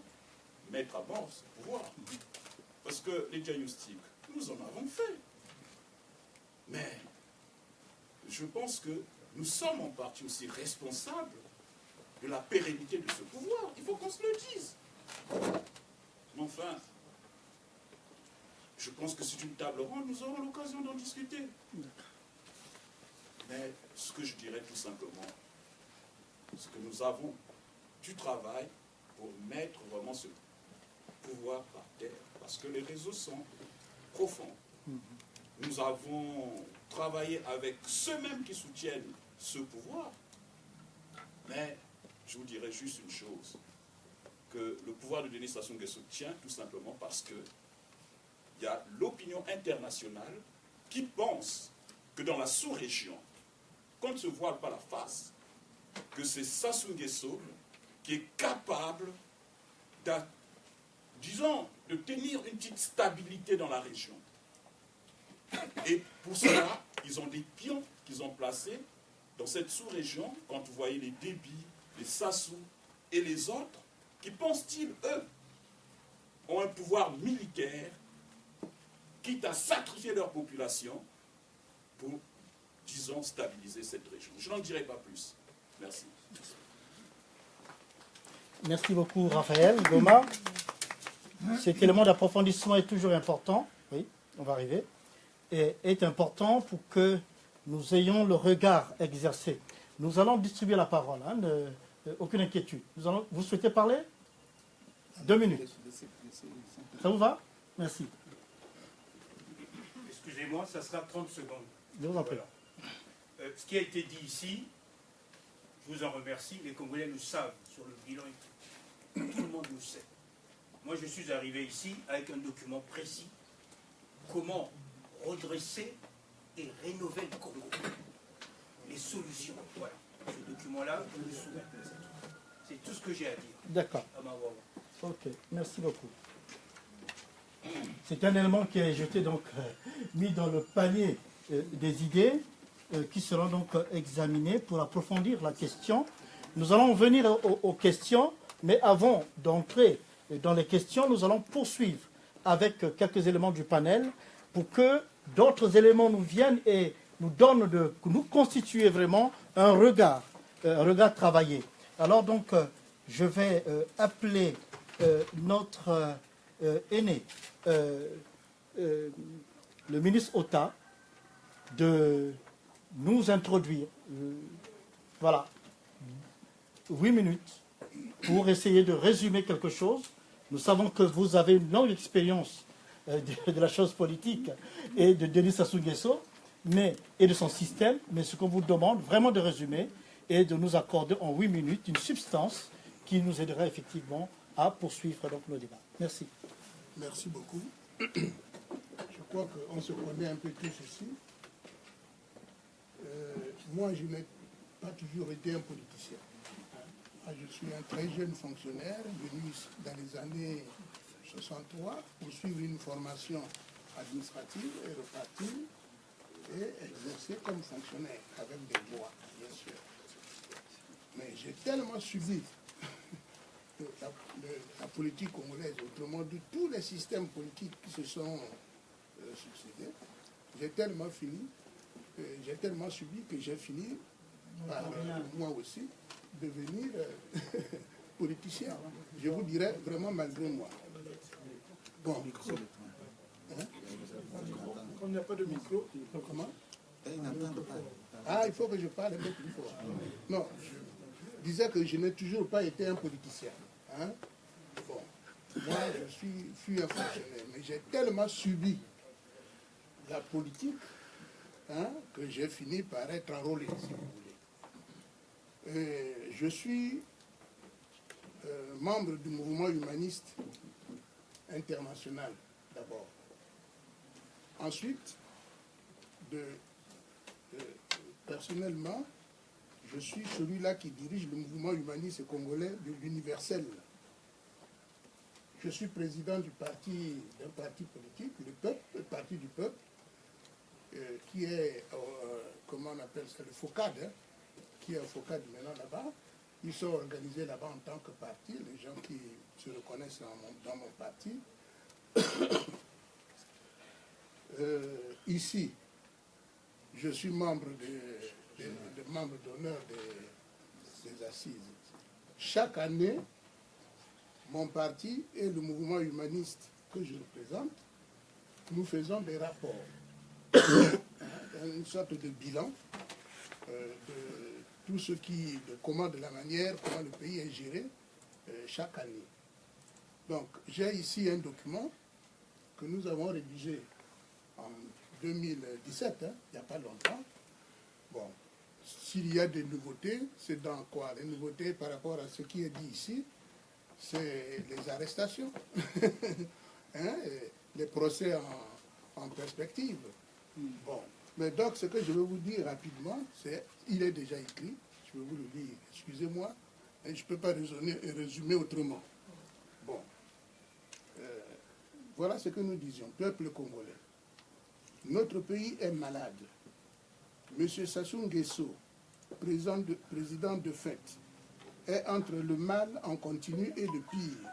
mettre à mort ce pouvoir. Parce que les diagnostics, nous en avons fait. Mais je pense que nous sommes en partie aussi responsables de la pérennité de ce pouvoir. Il faut qu'on se le dise. Mais enfin, je pense que c'est une table ronde, nous aurons l'occasion d'en discuter. Mais ce que je dirais tout simplement, c'est que nous avons du travail pour mettre vraiment ce pouvoir par terre. Parce que les réseaux sont profonds. Nous avons travaillé avec ceux-mêmes qui soutiennent ce pouvoir. Mais je vous dirais juste une chose, que le pouvoir de Denis Sassou Nguesso tient tout simplement parce que il y a l'opinion internationale qui pense que dans la sous-région, qu'on ne se voile pas la face, que c'est Sassou Nguesso qui est capable de tenir une petite stabilité dans la région. Et pour cela, ils ont des pions qu'ils ont placés dans cette sous-région, quand vous voyez les Déby, les Sassou et les autres, qui pensent-ils, eux, ont un pouvoir militaire, quitte à sacrifier leur population pour, disons, stabiliser cette région. Je n'en dirai pas plus. Merci. Merci beaucoup, Raphaël Goma. Cet élément d'approfondissement est toujours important. Oui, on va arriver. Et est important pour que nous ayons le regard exercé. Nous allons distribuer la parole. Hein, aucune inquiétude. Vous souhaitez parler? 2 minutes. Ça vous va? Merci. Excusez-moi, ça sera 30 secondes. Je vous en prie. Voilà. Ce qui a été dit ici, je vous en remercie. Les Congolais le savent sur le bilan. Tout le monde le sait. Moi, je suis arrivé ici avec un document précis. Comment redresser et rénover le Congo. Les solutions. Voilà. Ce document-là, je le soumets. C'est tout ce que j'ai à dire. D'accord. Ok, merci beaucoup. C'est un élément qui est jeté, donc, mis dans le panier des idées qui seront donc examinées pour approfondir la question. Nous allons venir aux questions, mais avant d'entrer dans les questions, nous allons poursuivre avec quelques éléments du panel pour que d'autres éléments nous viennent et nous donnent de nous constituer vraiment un regard travaillé. Alors donc, je vais appeler notre aîné, le ministre Ota, de nous introduire, voilà, 8 minutes pour essayer de résumer quelque chose. Nous savons que vous avez une longue expérience de la chose politique et de Denis Sassou Nguesso, et de son système, mais ce qu'on vous demande vraiment de résumer et de nous accorder en 8 minutes une substance qui nous aidera effectivement à poursuivre donc nos débats. Merci. Merci beaucoup. Je crois qu'on se connaît un peu tous ici. Moi, je n'ai pas toujours été un politicien. Je suis un très jeune fonctionnaire venu dans les années 63 pour suivre une formation administrative et repartir et exercer comme fonctionnaire avec des lois, bien sûr. Mais j'ai tellement subi la politique congolaise, autrement dit tous les systèmes politiques qui se sont succédés, j'ai tellement subi que j'ai fini par moi aussi devenir politicien. Je vous dirais vraiment malgré moi. Bon. Hein? Comme il n'y a pas de micro. Comment? Ah, il faut que je parle un peu plus fort. Non, je disais que je n'ai toujours pas été un politicien. Hein? Bon, moi je suis un fonctionnaire, mais j'ai tellement subi la politique que j'ai fini par être enrôlé, si vous voulez. Je suis membre du mouvement humaniste international d'abord. Ensuite, personnellement, je suis celui-là qui dirige le mouvement humaniste congolais de l'Universel. Je suis président d'un parti politique, le Parti du Peuple, qui est, comment on appelle ça, le FOCAD, qui est au FOCAD maintenant là-bas. Ils sont organisés là-bas en tant que parti, les gens qui se reconnaissent dans mon parti. Ici, je suis membre d'honneur des assises. Chaque année, mon parti et le mouvement humaniste que je représente, nous faisons des rapports, une sorte de bilan de tout ce qui, comment de la manière, comment le pays est géré chaque année. Donc, j'ai ici un document que nous avons rédigé en 2017, il n'y a pas longtemps. Bon, s'il y a des nouveautés, c'est dans quoi? Les nouveautés par rapport à ce qui est dit ici, c'est les arrestations, les procès en perspective. Bon, mais donc ce que je veux vous dire rapidement, c'est, il est déjà écrit, je vais vous le lire, excusez-moi, je ne peux pas résumer autrement. Bon, voilà ce que nous disions, peuple congolais. Notre pays est malade. M. Sassou Nguesso, président de fait, est entre le mal en continu et le pire.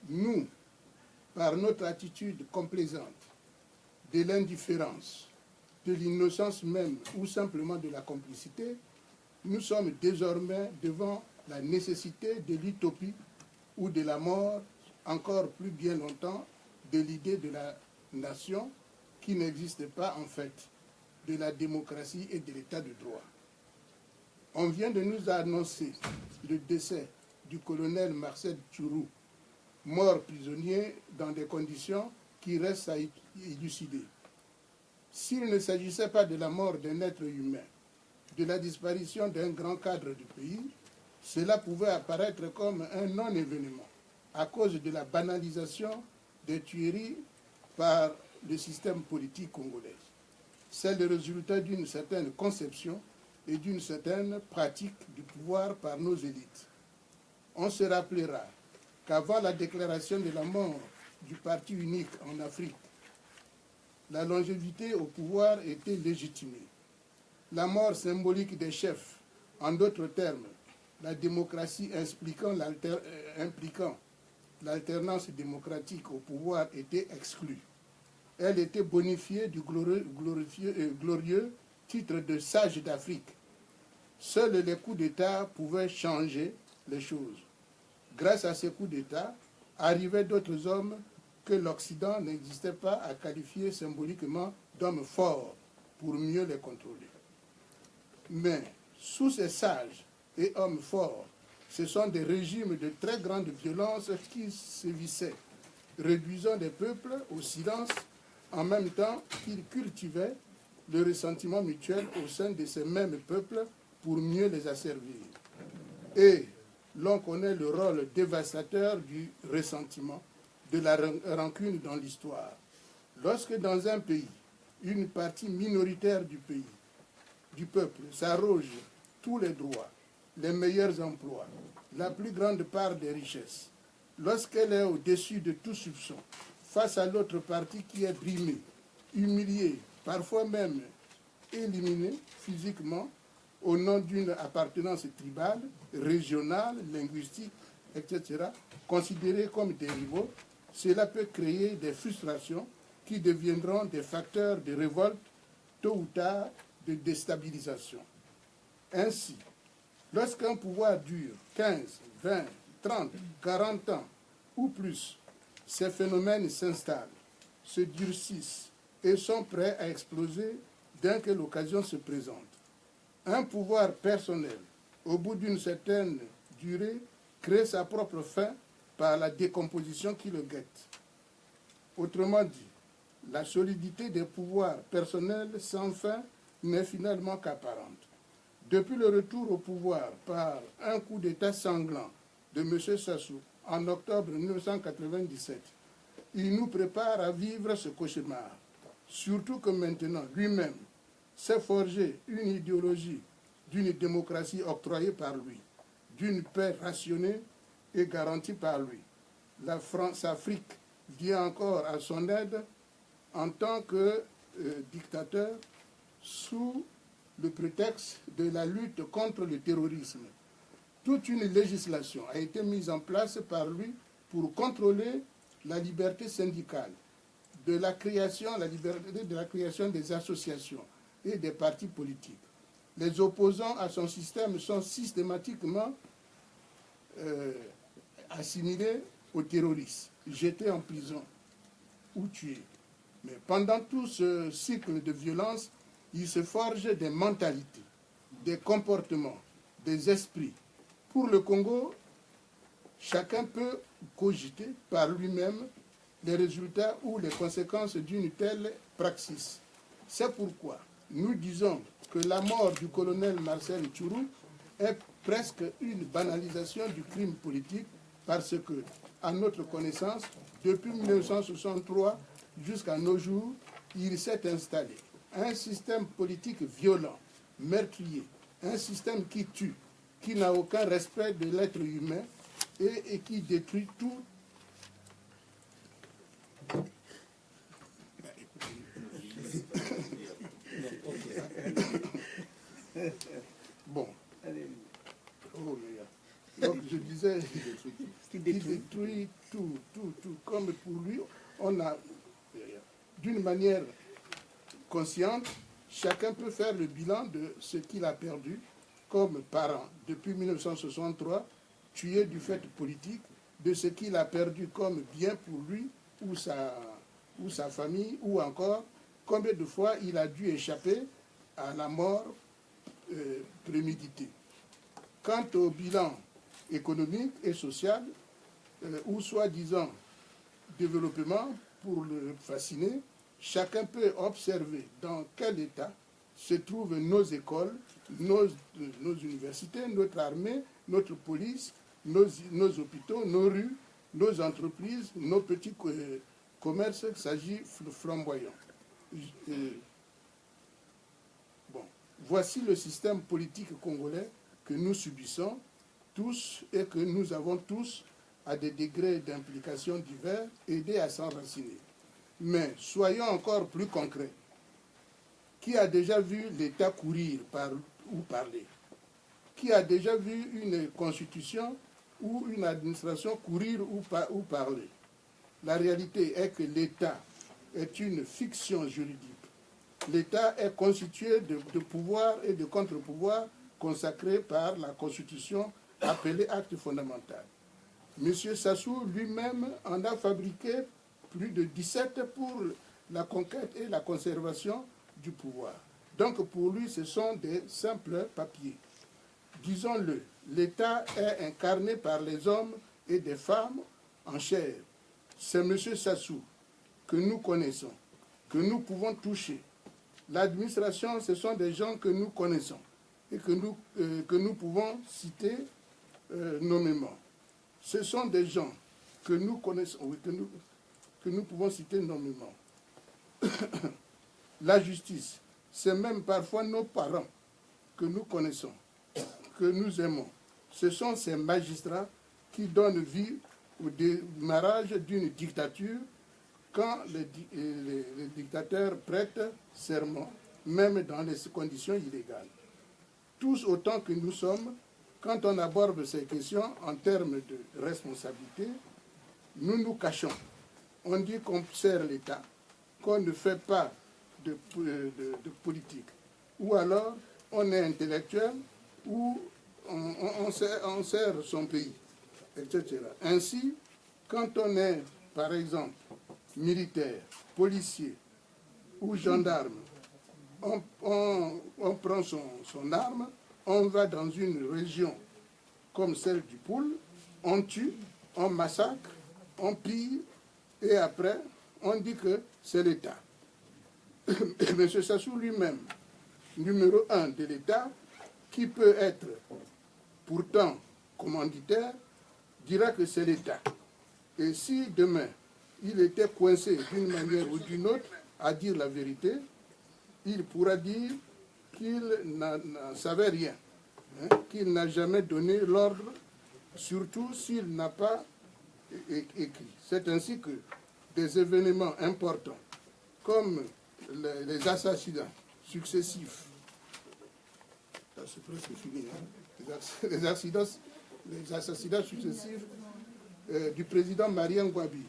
Nous, par notre attitude complaisante, de l'indifférence, de l'innocence même ou simplement de la complicité, nous sommes désormais devant la nécessité de l'utopie ou de la mort, encore plus bien longtemps, de l'idée de la nation qui n'existe pas en fait, de la démocratie et de l'état de droit. On vient de nous annoncer le décès du colonel Marcel Tchourou, mort prisonnier dans des conditions qui restent à élucider. S'il ne s'agissait pas de la mort d'un être humain, de la disparition d'un grand cadre du pays, cela pouvait apparaître comme un non-événement à cause de la banalisation des tueries par le système politique congolais. C'est le résultat d'une certaine conception et d'une certaine pratique du pouvoir par nos élites. On se rappellera qu'avant la déclaration de la mort du parti unique en Afrique, la longévité au pouvoir était légitimée. La mort symbolique des chefs, en d'autres termes, la démocratie impliquant l'alternance démocratique au pouvoir était exclue. Elle était bonifiée du glorieux titre de sage d'Afrique. Seuls les coups d'État pouvaient changer les choses. Grâce à ces coups d'État, arrivaient d'autres hommes que l'Occident n'existait pas à qualifier symboliquement d'hommes forts pour mieux les contrôler. Mais sous ces sages et hommes forts, ce sont des régimes de très grande violence qui sévissaient, réduisant les peuples au silence en même temps qu'ils cultivaient le ressentiment mutuel au sein de ces mêmes peuples pour mieux les asservir. Et l'on connaît le rôle dévastateur du ressentiment, de la rancune dans l'histoire. Lorsque dans un pays, une partie minoritaire du peuple s'arroge tous les droits, les meilleurs emplois, la plus grande part des richesses, lorsqu'elle est au-dessus de tout soupçon, face à l'autre partie qui est brimée, humiliée, parfois même éliminée physiquement au nom d'une appartenance tribale, régionale, linguistique, etc., considérée comme des rivaux, cela peut créer des frustrations qui deviendront des facteurs de révolte, tôt ou tard, de déstabilisation. Ainsi, lorsqu'un pouvoir dure 15, 20, 30, 40 ans ou plus, ces phénomènes s'installent, se durcissent et sont prêts à exploser dès que l'occasion se présente. Un pouvoir personnel, au bout d'une certaine durée, crée sa propre fin par la décomposition qui le guette. Autrement dit, la solidité des pouvoirs personnels sans fin n'est finalement qu'apparente. Depuis le retour au pouvoir par un coup d'État sanglant de M. Sassou en octobre 1997, il nous prépare à vivre ce cauchemar. Surtout que maintenant, lui-même s'est forgé une idéologie d'une démocratie octroyée par lui, d'une paix rationnée et garantie par lui. La France-Afrique vient encore à son aide en tant que dictateur sous le prétexte de la lutte contre le terrorisme. Toute une législation a été mise en place par lui pour contrôler la liberté syndicale, de la création des associations et des partis politiques. Les opposants à son système sont systématiquement assimilés aux terroristes, jetés en prison ou tués. Mais pendant tout ce cycle de violence, il se forge des mentalités, des comportements, des esprits. Pour le Congo, chacun peut cogiter par lui-même les résultats ou les conséquences d'une telle praxis. C'est pourquoi nous disons que la mort du colonel Marcel Tchourou est presque une banalisation du crime politique parce que, à notre connaissance, depuis 1963 jusqu'à nos jours, il s'est installé un système politique violent, meurtrier, un système qui tue, qui n'a aucun respect de l'être humain et qui détruit tout. Bon. Oh, donc je disais, il détruit tout. Comme pour lui, on a, d'une manière consciente, chacun peut faire le bilan de ce qu'il a perdu comme parent depuis 1963, tué du fait politique, de ce qu'il a perdu comme bien pour lui ou sa famille, ou encore combien de fois il a dû échapper à la mort préméditée. Quant au bilan économique et social, ou soi-disant développement, pour le fasciner, chacun peut observer dans quel état se trouvent nos écoles, nos universités, notre armée, notre police, nos hôpitaux, nos rues, nos entreprises, nos petits commerces, il s'agit flamboyant. Bon, voici le système politique congolais que nous subissons tous et que nous avons tous, à des degrés d'implication divers, aidés à s'enraciner. Mais soyons encore plus concrets. Qui a déjà vu l'État courir ou parler? Qui a déjà vu une constitution ou une administration courir ou parler? La réalité est que l'État est une fiction juridique. L'État est constitué de pouvoirs et de contre-pouvoirs consacrés par la Constitution appelée acte fondamental. M. Sassou lui-même en a fabriqué plus de 17 pour la conquête et la conservation du pouvoir. Donc pour lui, ce sont des simples papiers. Disons-le, l'État est incarné par les hommes et des femmes en chair. C'est M. Sassou que nous connaissons, que nous pouvons toucher. L'administration, ce sont des gens que nous connaissons et que nous pouvons citer nommément. Ce sont des gens que nous connaissons, oui, que nous pouvons citer nommément. La justice, c'est même parfois nos parents que nous connaissons, que nous aimons. Ce sont ces magistrats qui donnent vie au démarrage d'une dictature quand les dictateurs prêtent serment, même dans les conditions illégales. Tous autant que nous sommes, quand on aborde ces questions en termes de responsabilité, nous nous cachons. On dit qu'on sert l'État, qu'on ne fait pas de politique. Ou alors, on est intellectuel, ou on sert son pays, etc. Ainsi, quand on est, par exemple, militaire, policier ou gendarme, on prend son arme, on va dans une région comme celle du Poul, on tue, on massacre, on pille, et après, on dit que c'est l'État. M. Sassou lui-même, numéro 1 de l'État, qui peut être pourtant commanditaire, dira que c'est l'État. Et si demain, il était coincé d'une manière ou d'une autre à dire la vérité, il pourra dire qu'il n'en savait rien, hein, qu'il n'a jamais donné l'ordre, surtout s'il n'a pas écrit. C'est ainsi que des événements importants, comme les assassinats successifs, c'est presque fini, hein, les assassinats successifs du président Marien Ngouabi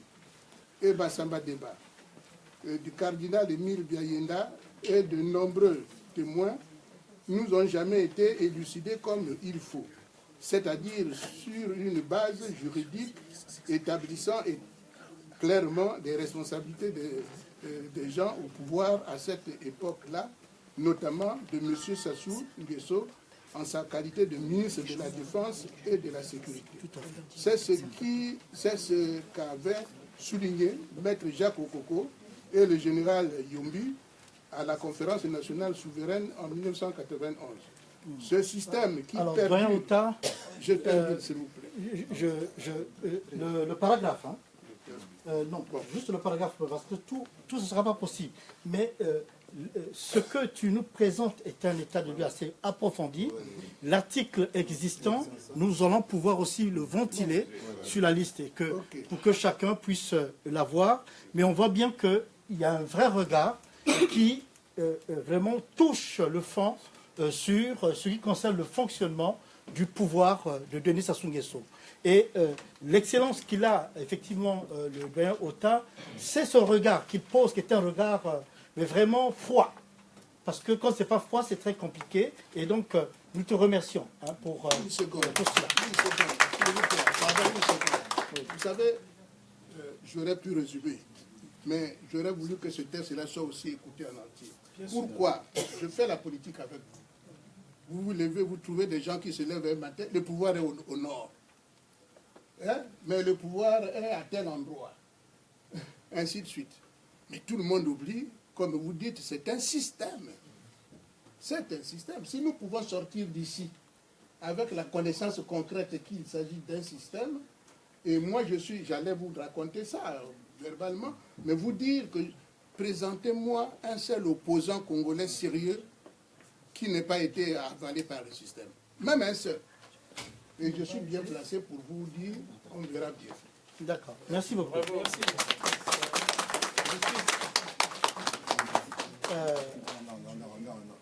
et Bassamba Deba, du cardinal Émile Biayenda et de nombreux témoins, nous ont jamais été élucidés comme il faut, c'est-à-dire sur une base juridique établissant clairement des responsabilités des gens au pouvoir à cette époque-là, notamment de M. Sassou Nguesso en sa qualité de ministre de la Défense et de la Sécurité. C'est ce qu'avaient souligné Maître Jacques Okoko et le général Yombi à la conférence nationale souveraine en 1991. Ce système qui permet... Je termine, s'il vous plaît. Le paragraphe, hein. Non, juste le paragraphe, parce que tout ne sera pas possible. Mais ce que tu nous présentes est un état de lieu assez approfondi. L'article existant, nous allons pouvoir aussi le ventiler sur la liste et pour que chacun puisse l'avoir. Mais on voit bien qu'il y a un vrai regard qui vraiment touche le fond sur ce qui concerne le fonctionnement du pouvoir de Denis Sassou Nguesso. Et l'excellence qu'il a, effectivement, le doyen Ota, c'est son regard qu'il pose, qui est un regard mais vraiment froid. Parce que quand c'est pas froid, c'est très compliqué. Et donc, nous te remercions hein, pour cela. Vous savez, j'aurais pu résumer, mais j'aurais voulu que ce texte-là soit aussi écouté en entier. Pourquoi je fais la politique avec vous? Vous vous levez, vous trouvez des gens qui se lèvent un matin, le pouvoir est au nord. Hein? Mais le pouvoir est à tel endroit. Ainsi de suite. Mais tout le monde oublie, comme vous dites, c'est un système. C'est un système. Si nous pouvons sortir d'ici avec la connaissance concrète qu'il s'agit d'un système, et moi j'allais vous raconter ça verbalement, mais vous dire que présentez-moi un seul opposant congolais sérieux qui n'ait pas été avalé par le système. Même un seul. Et je suis bien placé pour vous dire, on verra bien. D'accord. Merci beaucoup. Bravo.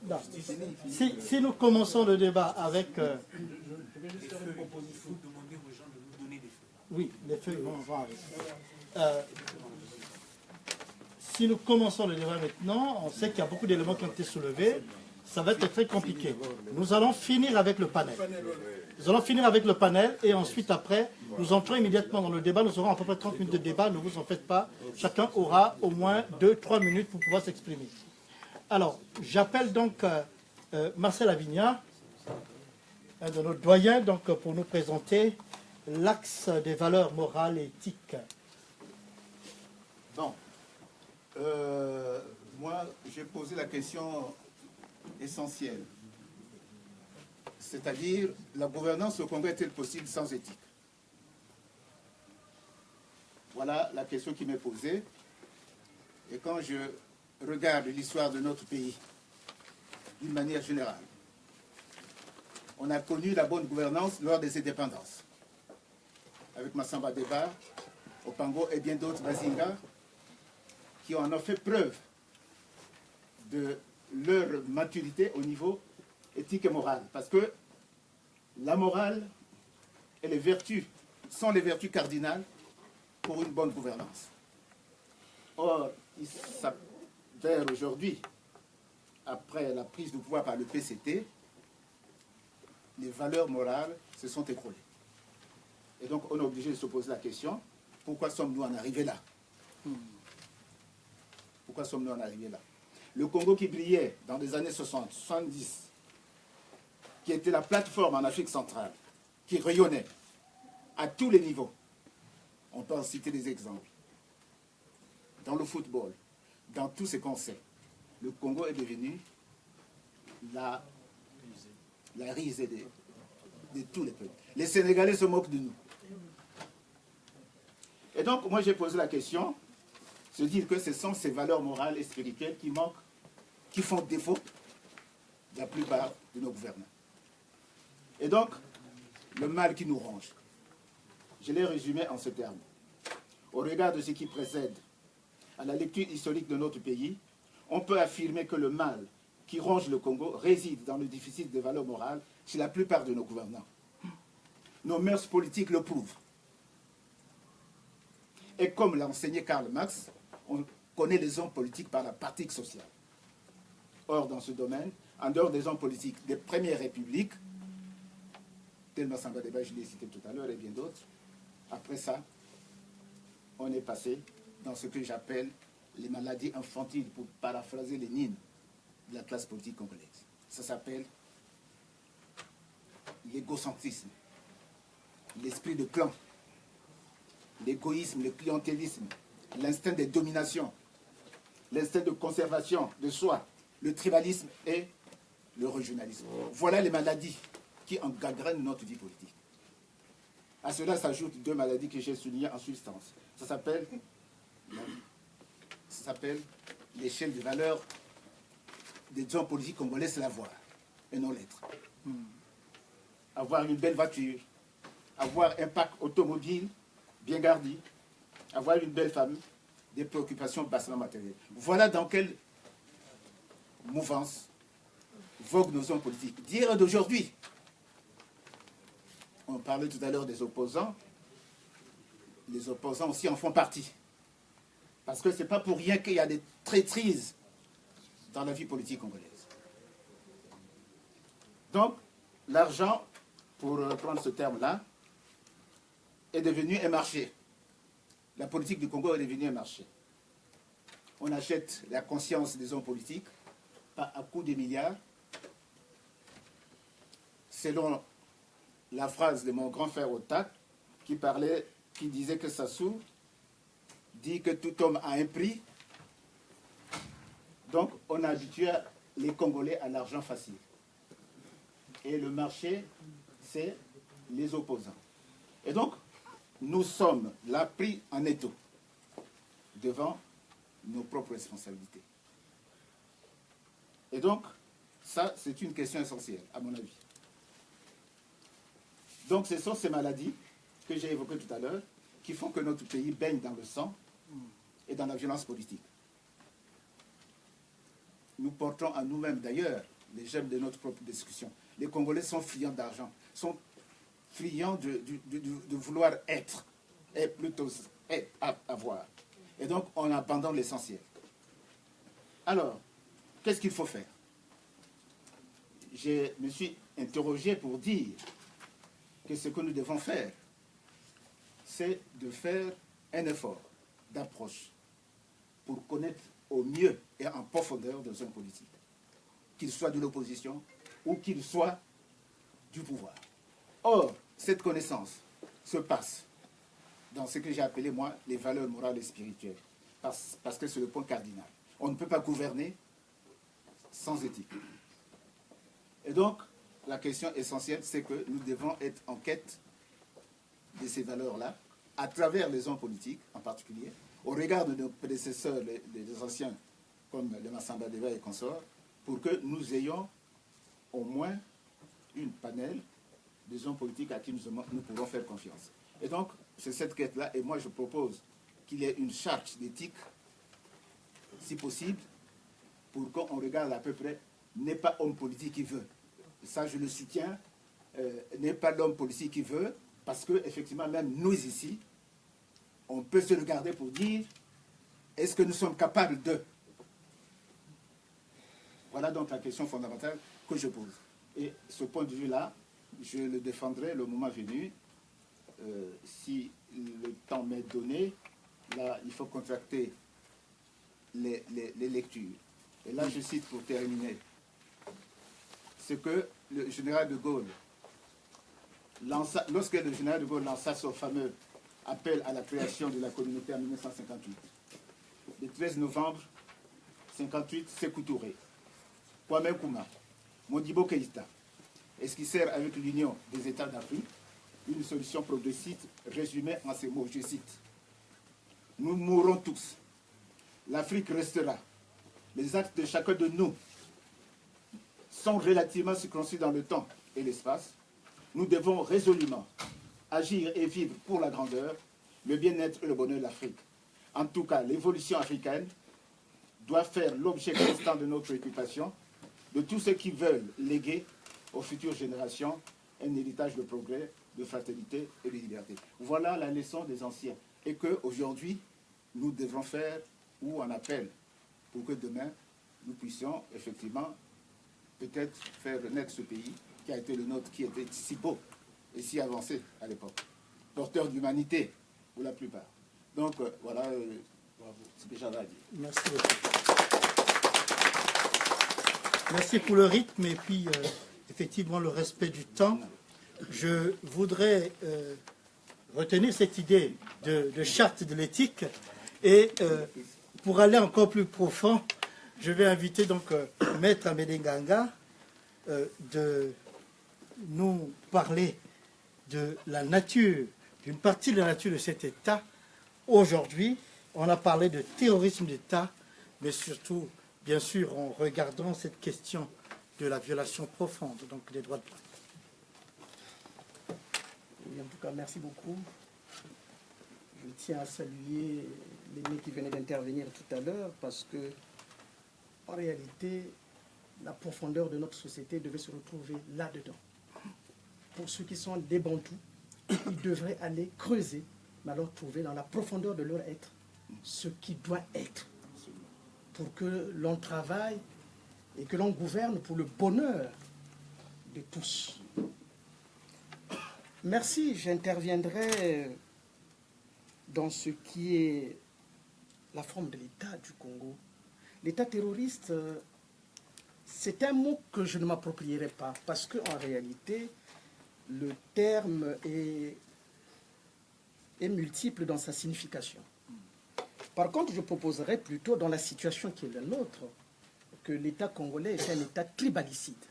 Merci. Si nous commençons le débat avec... Je vais juste faire une proposition. Il faut demander aux gens de nous donner des feuilles. Oui, les feuilles vont arriver. Si nous commençons le débat maintenant, on sait qu'il y a beaucoup d'éléments qui ont été soulevés. Ça va être très compliqué. Nous allons finir avec le panel. Nous allons finir avec le panel et ensuite, après, nous entrons immédiatement dans le débat. Nous aurons à peu près 30 minutes de débat. Ne vous en faites pas. Chacun aura au moins 2-3 minutes pour pouvoir s'exprimer. Alors, j'appelle donc Marcel Avignat, un de nos doyens, donc, pour nous présenter l'axe des valeurs morales et éthiques. Bon. Moi, j'ai posé la question essentielle. c'est-à-dire la gouvernance au Congo est-elle possible sans éthique? Voilà la question qui m'est posée. Et quand je regarde l'histoire de notre pays, d'une manière générale, on a connu la bonne gouvernance lors des indépendances, avec Massamba Deba, Opango et bien d'autres Bazinga, qui en ont fait preuve de leur maturité au niveau éthique et moral. Parce que la morale et les vertus sont les vertus cardinales pour une bonne gouvernance. Or, il s'avère aujourd'hui, après la prise de pouvoir par le PCT, les valeurs morales se sont écroulées. Et donc, on est obligé de se poser la question, pourquoi sommes-nous en arrivés là? Pourquoi sommes-nous en arrivés là? Le Congo qui brillait dans les années 60, 70, qui était la plateforme en Afrique centrale, qui rayonnait à tous les niveaux. On peut en citer des exemples. Dans le football, dans tous ces concepts, le Congo est devenu la risée de tous les peuples. Les Sénégalais se moquent de nous. Et donc, moi j'ai posé la question, se dire que ce sont ces valeurs morales et spirituelles qui manquent, qui font défaut de la plupart de nos gouvernants. Et donc, le mal qui nous ronge, je l'ai résumé en ces termes. Au regard de ce qui précède, à la lecture historique de notre pays, on peut affirmer que le mal qui ronge le Congo réside dans le déficit de valeurs morales chez la plupart de nos gouvernants. Nos mœurs politiques le prouvent. Et comme l'a enseigné Karl Marx, on connaît les hommes politiques par la pratique sociale. Or, dans ce domaine, en dehors des hommes politiques des premières républiques, tel Massamba Deba, je l'ai cité tout à l'heure, et bien d'autres, après ça, on est passé dans ce que j'appelle les maladies infantiles, pour paraphraser Lénine, de la classe politique congolaise. Ça s'appelle l'égocentrisme, l'esprit de clan, l'égoïsme, le clientélisme, l'instinct de domination, l'instinct de conservation de soi, le tribalisme et le régionalisme. Voilà les maladies qui engagrènent notre vie politique. À cela s'ajoutent deux maladies que j'ai soulignées en substance. Ça s'appelle l'échelle de valeur des hommes politiques congolais, c'est l'avoir et non l'être. Avoir une belle voiture, avoir un parc automobile bien garni, avoir une belle femme, des préoccupations bassement matérielles. Voilà dans quelle mouvance voguent nos hommes politiques. Dire d'aujourd'hui, on parlait tout à l'heure des opposants, les opposants aussi en font partie. Parce que ce n'est pas pour rien qu'il y a des traîtrises dans la vie politique congolaise. Donc, l'argent, pour reprendre ce terme-là, est devenu un marché. La politique du Congo est devenue un marché. On achète la conscience des hommes politiques à coups de milliards. Selon la phrase de mon grand frère Otak, qui disait que Sassou dit que tout homme a un prix. Donc, on a habitué les Congolais à l'argent facile. Et le marché, c'est les opposants. Et donc, nous sommes là pris en étau devant nos propres responsabilités. Et donc, ça, c'est une question essentielle, à mon avis. Donc, ce sont ces maladies que j'ai évoquées tout à l'heure qui font que notre pays baigne dans le sang et dans la violence politique. Nous portons à nous-mêmes, d'ailleurs, les gemmes de notre propre discussion. Les Congolais sont friands d'argent, sont friands de vouloir être, et plutôt être, avoir. Et donc, on abandonne l'essentiel. Alors, qu'est-ce qu'il faut faire? Je me suis interrogé pour dire que ce que nous devons faire, c'est de faire un effort d'approche pour connaître au mieux et en profondeur des hommes politiques, qu'ils soient de l'opposition ou qu'ils soient du pouvoir. Or, cette connaissance se passe dans ce que j'ai appelé, moi, les valeurs morales et spirituelles, parce que c'est le point cardinal. On ne peut pas gouverner sans éthique. Et donc, la question essentielle, c'est que nous devons être en quête de ces valeurs-là, à travers les hommes politiques en particulier, au regard de nos prédécesseurs, les anciens, comme le Massamba Deva et consorts, pour que nous ayons au moins une panel des hommes politiques à qui nous pourrons faire confiance. Et donc, c'est cette quête-là, et moi je propose qu'il y ait une charte d'éthique, si possible, pour qu'on regarde à peu près, n'est pas homme politique qui veut. Ça, je le soutiens, n'est pas l'homme politique qui veut, parce que effectivement, même nous ici, on peut se regarder pour dire, est-ce que nous sommes capables de... Voilà donc la question fondamentale que je pose. Et ce point de vue-là, je le défendrai le moment venu, si le temps m'est donné. Là, il faut contracter les lectures. Et là, je cite pour terminer ce que le général de Gaulle lança, lorsque le général de Gaulle lança son fameux appel à la création de la communauté en 1958. Le 13 novembre 1958, Sékou Touré, Kwame Nkrumah, Modibo Keïta esquissèrent avec l'Union des États d'Afrique une solution progressiste résumée en ces mots, je cite: nous mourrons tous, l'Afrique restera. Les actes de chacun de nous sont relativement circonscrits dans le temps et l'espace. Nous devons résolument agir et vivre pour la grandeur, le bien-être et le bonheur de l'Afrique. En tout cas, l'évolution africaine doit faire l'objet constant de nos préoccupations, de tous ceux qui veulent léguer aux futures générations un héritage de progrès, de fraternité et de liberté. Voilà la leçon des anciens. Et qu'aujourd'hui, nous devrons faire ou en appel pour que demain, nous puissions effectivement peut-être faire renaître ce pays qui a été le nôtre, qui était si beau et si avancé à l'époque, porteur d'humanité pour la plupart. Donc voilà ce que j'avais à dire. Merci beaucoup. Merci pour le rythme et puis effectivement le respect du temps. Je voudrais retenir cette idée de charte de l'éthique et pour aller encore plus profond, je vais inviter donc Maître Amédée Nganga de nous parler de la nature, d'une partie de la nature de cet État. Aujourd'hui, on a parlé de terrorisme d'État, mais surtout, bien sûr, en regardant cette question de la violation profonde donc des droits de l'homme. En tout cas, merci beaucoup. Je tiens à saluer l'aîné qui venait d'intervenir tout à l'heure parce que, en réalité, la profondeur de notre société devait se retrouver là-dedans. Pour ceux qui sont des Bantous, ils devraient aller creuser, mais alors trouver dans la profondeur de leur être ce qui doit être, pour que l'on travaille et que l'on gouverne pour le bonheur de tous. Merci, j'interviendrai dans ce qui est la forme de l'État du Congo. L'État terroriste, c'est un mot que je ne m'approprierai pas, parce qu'en réalité, le terme est multiple dans sa signification. Par contre, je proposerais plutôt, dans la situation qui est la nôtre, que l'État congolais est un État tribalicide.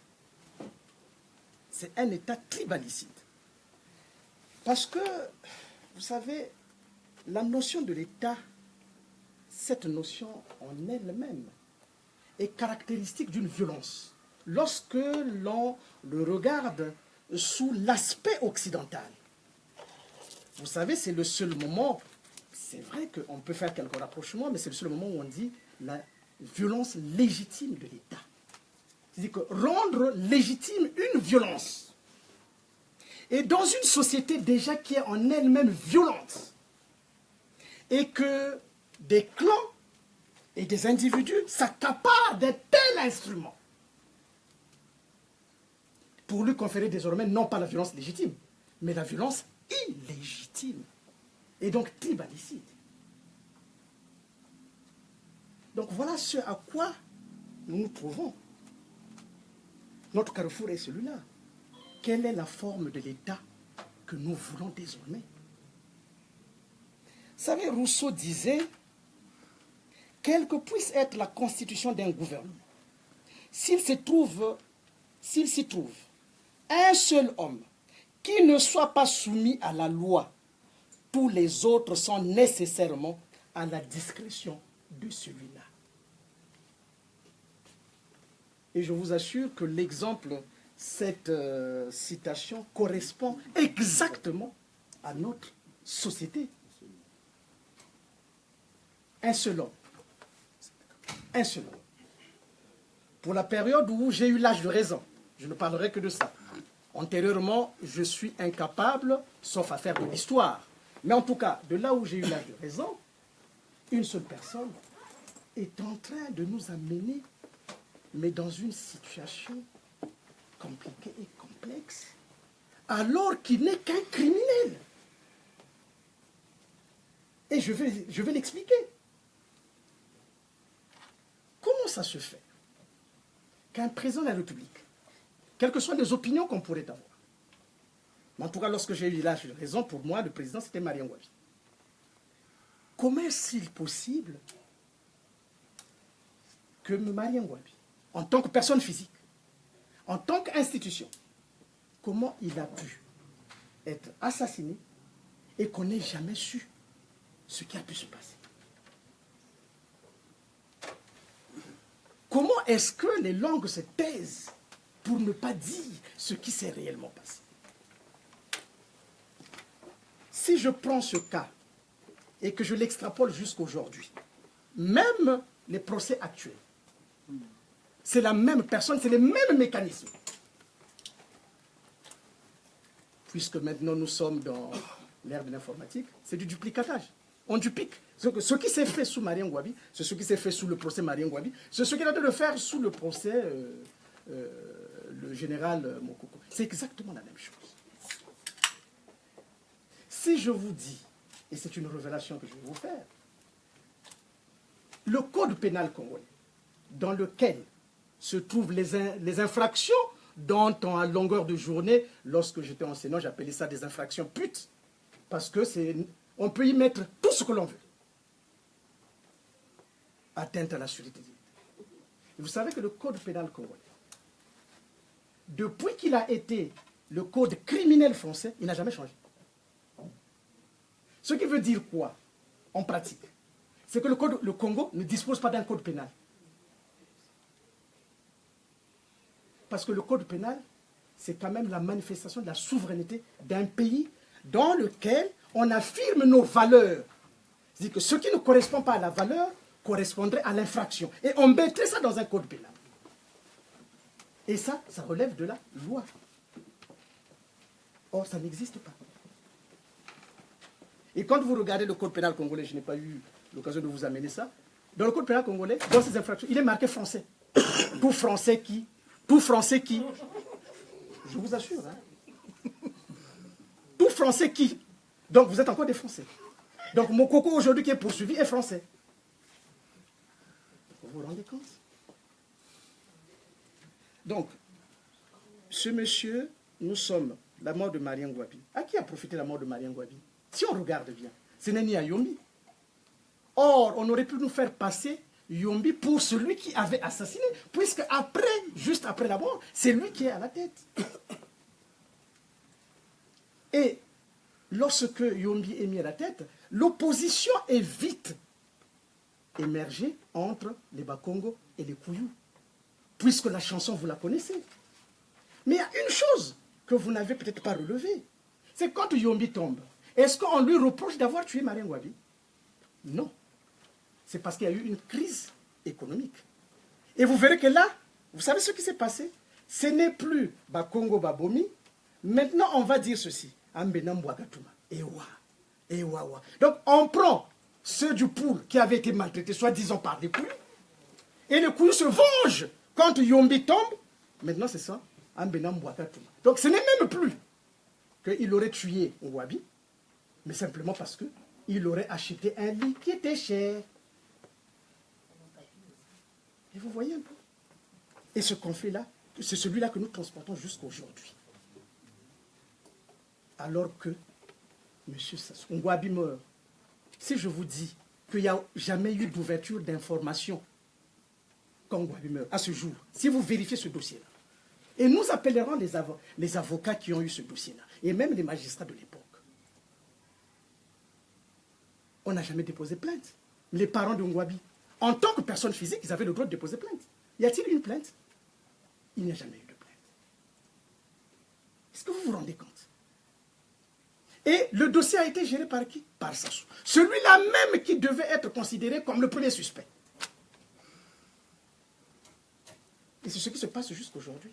C'est un État tribalicide. Parce que, vous savez, la notion de l'État, cette notion en elle-même, est caractéristique d'une violence. Lorsque l'on le regarde sous l'aspect occidental, vous savez, c'est le seul moment, c'est vrai qu'on peut faire quelques rapprochements, mais c'est le seul moment où on dit la violence légitime de l'État. C'est-à-dire que rendre légitime une violence. Et dans une société déjà qui est en elle-même violente, et que des clans et des individus s'accaparent d'un tel instrument pour lui conférer désormais non pas la violence légitime, mais la violence illégitime, et donc tribalicide. Donc voilà ce à quoi nous nous trouvons. Notre carrefour est celui-là. Quelle est la forme de l'État que nous voulons désormais? Vous savez, Rousseau disait, quelle que puisse être la constitution d'un gouvernement, s'il s'y trouve un seul homme qui ne soit pas soumis à la loi, tous les autres sont nécessairement à la discrétion de celui-là. Et je vous assure que l'exemple, cette citation correspond exactement à notre société. Un seul homme. Un seul homme. Pour la période où j'ai eu l'âge de raison, je ne parlerai que de ça. Antérieurement, je suis incapable, sauf à faire de l'histoire. Mais en tout cas, de là où j'ai eu l'âge de raison, une seule personne est en train de nous amener, mais dans une situation compliquée et complexe, alors qu'il n'est qu'un criminel. Et je vais l'expliquer. Comment ça se fait qu'un président de la République, quelles que soient les opinions qu'on pourrait avoir, mais en tout cas, lorsque j'ai eu l'âge de raison, pour moi, le président, c'était Marien Ngouabi. Comment est-il possible que Marien Ngouabi, en tant que personne physique, en tant qu'institution, comment il a pu être assassiné et qu'on n'ait jamais su ce qui a pu se passer? Comment est-ce que les langues se taisent pour ne pas dire ce qui s'est réellement passé? Si je prends ce cas et que je l'extrapole jusqu'à aujourd'hui, même les procès actuels, c'est la même personne, c'est les mêmes mécanismes. Puisque maintenant nous sommes dans l'ère de l'informatique, c'est du duplicatage. On duplique. Ce qui s'est fait sous Marien Ngouabi, c'est ce qui s'est fait sous le procès Marien Ngouabi, c'est ce qu'il a de faire sous le procès le général Mokoko. C'est exactement la même chose. Si je vous dis, et c'est une révélation que je vais vous faire, le code pénal congolais, dans lequel se trouvent les infractions dont à longueur de journée, lorsque j'étais enseignant, j'appelais ça des infractions putes, parce que on peut y mettre tout ce que l'on veut. Atteinte à la sûreté. Et vous savez que le code pénal congolais, depuis qu'il a été le code criminel français, il n'a jamais changé. Ce qui veut dire quoi en pratique? C'est que le Congo ne dispose pas d'un code pénal. Parce que le code pénal, c'est quand même la manifestation de la souveraineté d'un pays dans lequel on affirme nos valeurs. C'est-à-dire que ce qui ne correspond pas à la valeur correspondrait à l'infraction. Et on mettrait ça dans un code pénal. Et ça relève de la loi. Or, ça n'existe pas. Et quand vous regardez le code pénal congolais, je n'ai pas eu l'occasion de vous amener ça, dans le code pénal congolais, dans ces infractions, il est marqué français. Tout français qui, je vous assure, hein. Tout français qui, donc vous êtes encore des Français. Donc mon coco aujourd'hui qui est poursuivi est français. Vous vous rendez compte? Donc, ce monsieur, nous sommes la mort de Marien Ngouabi. À qui a profité la mort de Marien Ngouabi? Si on regarde bien, ce n'est ni à Yombi. Or, on aurait pu nous faire passer Yombi pour celui qui avait assassiné, puisque après, juste après la mort, c'est lui qui est à la tête. Et lorsque Yombi est mis à la tête, l'opposition est vite émergée entre les Bakongo et les Kouyou, puisque la chanson, vous la connaissez. Mais il y a une chose que vous n'avez peut-être pas relevée, c'est quand Yombi tombe, est-ce qu'on lui reproche d'avoir tué Marien Ngouabi? Non. C'est parce qu'il y a eu une crise économique. Et vous verrez que là, vous savez ce qui s'est passé? Ce n'est plus Bakongo Babomi. Maintenant, on va dire ceci. Ambenam Bouagatuma. Ewa. Donc, on prend ceux du poule qui avaient été maltraités, soi-disant par les Kouyou. Et les Kouyou se vengent quand Yombi tombe. Maintenant, c'est ça. Ambenam Bouagatuma. Donc, ce n'est même plus qu'il aurait tué Ngouabi, mais simplement parce qu'il aurait acheté un lit qui était cher. Et vous voyez un peu. Et ce conflit-là, c'est celui-là que nous transportons jusqu'à aujourd'hui. Alors que M. Sassou Ngouabi meurt. Si je vous dis qu'il n'y a jamais eu d'ouverture d'information quand Ngouabi meurt, à ce jour, si vous vérifiez ce dossier-là, Et nous appellerons les avocats qui ont eu ce dossier-là, et même les magistrats de l'époque. On n'a jamais déposé plainte. Les parents de Ngouabi, en tant que personne physique, ils avaient le droit de déposer plainte. Y a-t-il une plainte? Il n'y a jamais eu de plainte. Est-ce que vous vous rendez compte? Et le dossier a été géré par qui? Par Sassou. Celui-là même qui devait être considéré comme le premier suspect. Et c'est ce qui se passe jusqu'aujourd'hui.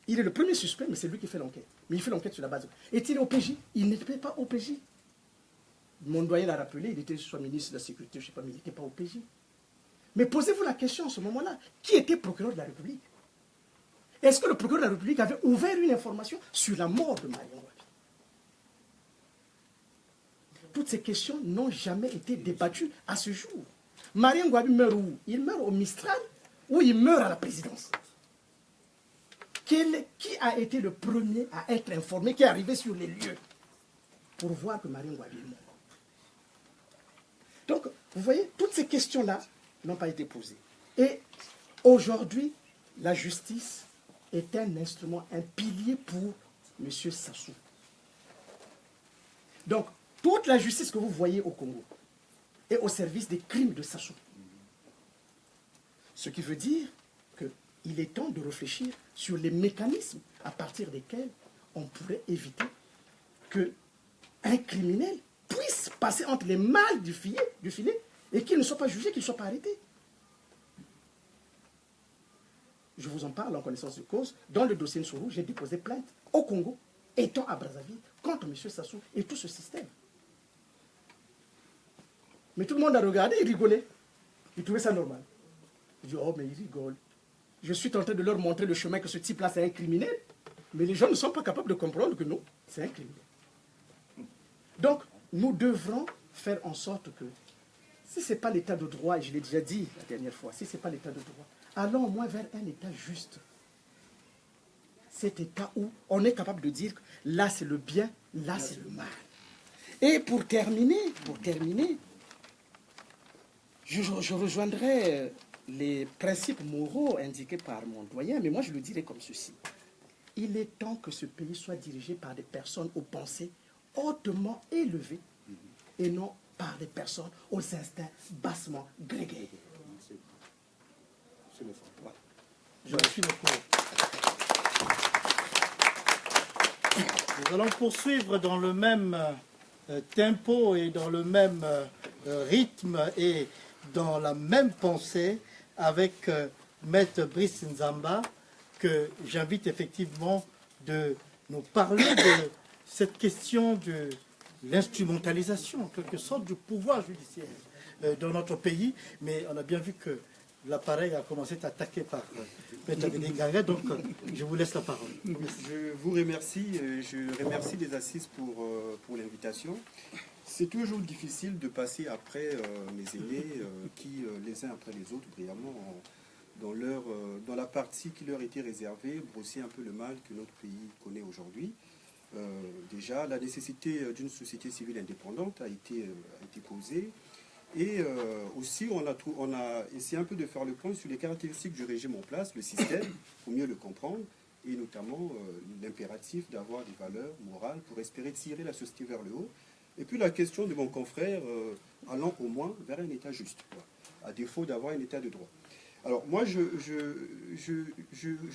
Il est le premier suspect, mais c'est lui qui fait l'enquête. Mais il fait l'enquête sur la base. Est-il OPJ? Il n'était pas OPJ. Mon doyen l'a rappelé, il était soit ministre de la Sécurité, je ne sais pas, mais il n'était pas OPJ. Mais posez-vous la question à ce moment-là, qui était procureur de la République? Est-ce que le procureur de la République avait ouvert une information sur la mort de Marien Ngouabi? Toutes ces questions n'ont jamais été débattues à ce jour. Marien Ngouabi meurt où? Il meurt au Mistral ou il meurt à la présidence? Qui a été le premier à être informé, qui est arrivé sur les lieux pour voir que Marien Ngouabi est mort? Donc, vous voyez, toutes ces questions-là n'ont pas été posées. Et aujourd'hui, la justice est un instrument, un pilier pour M. Sassou. Donc, toute la justice que vous voyez au Congo est au service des crimes de Sassou. Ce qui veut dire qu'il est temps de réfléchir sur les mécanismes à partir desquels on pourrait éviter qu'un criminel puisse passer entre les mailles du filet et qu'il ne soit pas jugé, qu'il ne soit pas arrêté. Je vous en parle en connaissance de cause. Dans le dossier Nsoro, j'ai déposé plainte au Congo, étant à Brazzaville, contre M. Sassou et tout ce système. Mais tout le monde a regardé, il rigolait. Il trouvait ça normal. Il dit, oh, mais il rigole. Je suis en train de leur montrer le chemin que ce type-là, c'est un criminel. Mais les gens ne sont pas capables de comprendre que non, c'est un criminel. Donc, nous devrons faire en sorte que, si ce n'est pas l'état de droit, et je l'ai déjà dit la dernière fois, si ce n'est pas l'état de droit, allons au moins vers un état juste. Cet état où on est capable de dire que là c'est le bien, là c'est le mal. Et pour terminer, je rejoindrai les principes moraux indiqués par mon doyen, mais moi je le dirais comme ceci. Il est temps que ce pays soit dirigé par des personnes aux pensées hautement élevées et non par des personnes aux instincts bassement grégués. Je suis d'accord. Nous allons poursuivre dans le même tempo et dans le même rythme et dans la même pensée avec Maître Brice Nzamba, que j'invite effectivement de nous parler de cette question de l'instrumentalisation, en quelque sorte, du pouvoir judiciaire dans notre pays. Mais on a bien vu que l'appareil a commencé à attaquer par Maître Dédé, donc je vous laisse la parole. Je vous remercie, je remercie les assises pour l'invitation. C'est toujours difficile de passer après mes aînés qui, les uns après les autres, brillamment, dans la partie qui leur était réservée, brosser un peu le mal que notre pays connaît aujourd'hui. Déjà, la nécessité d'une société civile indépendante a été posée. Et aussi, on a essayé un peu de faire le point sur les caractéristiques du régime en place, le système, pour mieux le comprendre, et notamment l'impératif d'avoir des valeurs morales pour espérer tirer la société vers le haut. Et puis la question de mon confrère, allant au moins vers un État juste, quoi, à défaut d'avoir un État de droit. Alors moi, je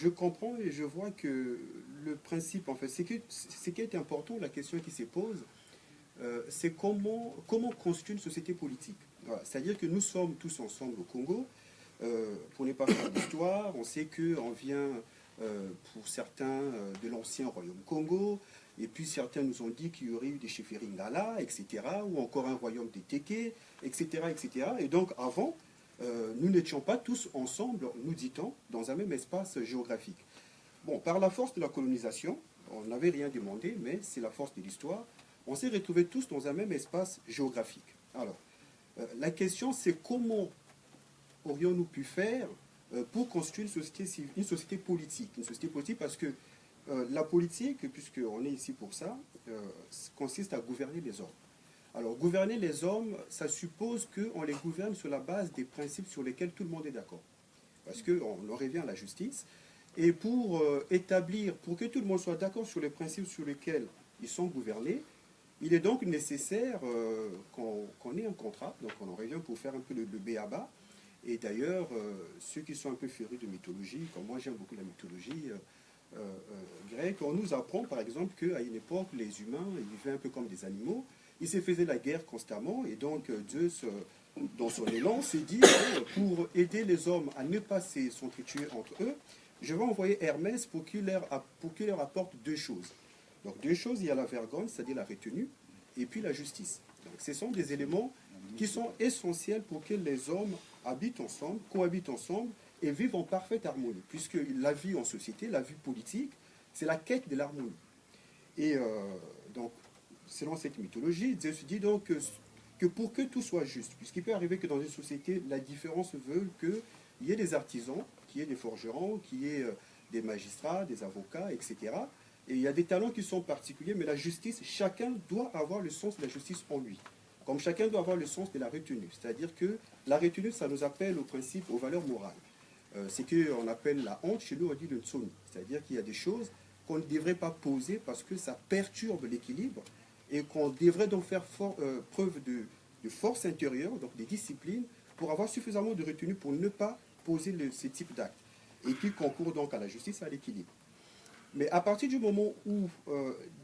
comprends et je vois que le principe, en fait, ce qui est important, la question qui se pose, c'est comment construire une société politique. Voilà. C'est-à-dire que nous sommes tous ensemble au Congo. Pour ne pas faire d'histoire, on sait qu'on vient, pour certains, de l'ancien royaume Congo, et puis certains nous ont dit qu'il y aurait eu des chefferies Ngala, etc., ou encore un royaume des Téké, etc., etc. Et donc avant, nous n'étions pas tous ensemble, nous dit-on, dans un même espace géographique. Bon, par la force de la colonisation, on n'avait rien demandé, mais c'est la force de l'histoire, on s'est retrouvés tous dans un même espace géographique. Alors, la question, c'est comment aurions-nous pu faire pour construire une société politique. Une société politique parce que la politique, puisqu'on est ici pour ça, consiste à gouverner les hommes. Alors, gouverner les hommes, ça suppose qu'on les gouverne sur la base des principes sur lesquels tout le monde est d'accord. parce qu'on en revient à la justice. Et pour établir, pour que tout le monde soit d'accord sur les principes sur lesquels ils sont gouvernés, il est donc nécessaire qu'on ait un contrat. Donc on en revient pour faire un peu le b.a.-ba. Et d'ailleurs, ceux qui sont un peu férus de mythologie, comme moi j'aime beaucoup la mythologie grecque, on nous apprend par exemple qu'à une époque, les humains ils vivaient un peu comme des animaux. Ils se faisaient la guerre constamment. Et donc Zeus, dans son élan, s'est dit, pour aider les hommes à ne pas s'entretuer entre eux, je vais envoyer Hermès pour qu'il leur apporte deux choses. Donc deux choses, il y a la vergogne, c'est-à-dire la retenue, et puis la justice. Donc ce sont des éléments qui sont essentiels pour que les hommes habitent ensemble, cohabitent ensemble et vivent en parfaite harmonie. Puisque la vie en société, la vie politique, c'est la quête de l'harmonie. Et donc, selon cette mythologie, Zeus dit donc que pour que tout soit juste, puisqu'il peut arriver que dans une société, la différence veut qu'il y ait des artisans, qu'il y ait des forgerons, qu'il y ait des magistrats, des avocats, etc. Et il y a des talents qui sont particuliers, mais la justice, chacun doit avoir le sens de la justice en lui. Comme chacun doit avoir le sens de la retenue. C'est-à-dire que la retenue, ça nous appelle au principe, aux valeurs morales. C'est qu'on appelle la honte, chez nous on dit le tsoni. C'est-à-dire qu'il y a des choses qu'on ne devrait pas poser parce que ça perturbe l'équilibre et qu'on devrait donc faire preuve de force intérieure, donc des disciplines, pour avoir suffisamment de retenue pour ne pas poser ce type d'acte. Et qui concourt donc à la justice et à l'équilibre. Mais à partir du moment où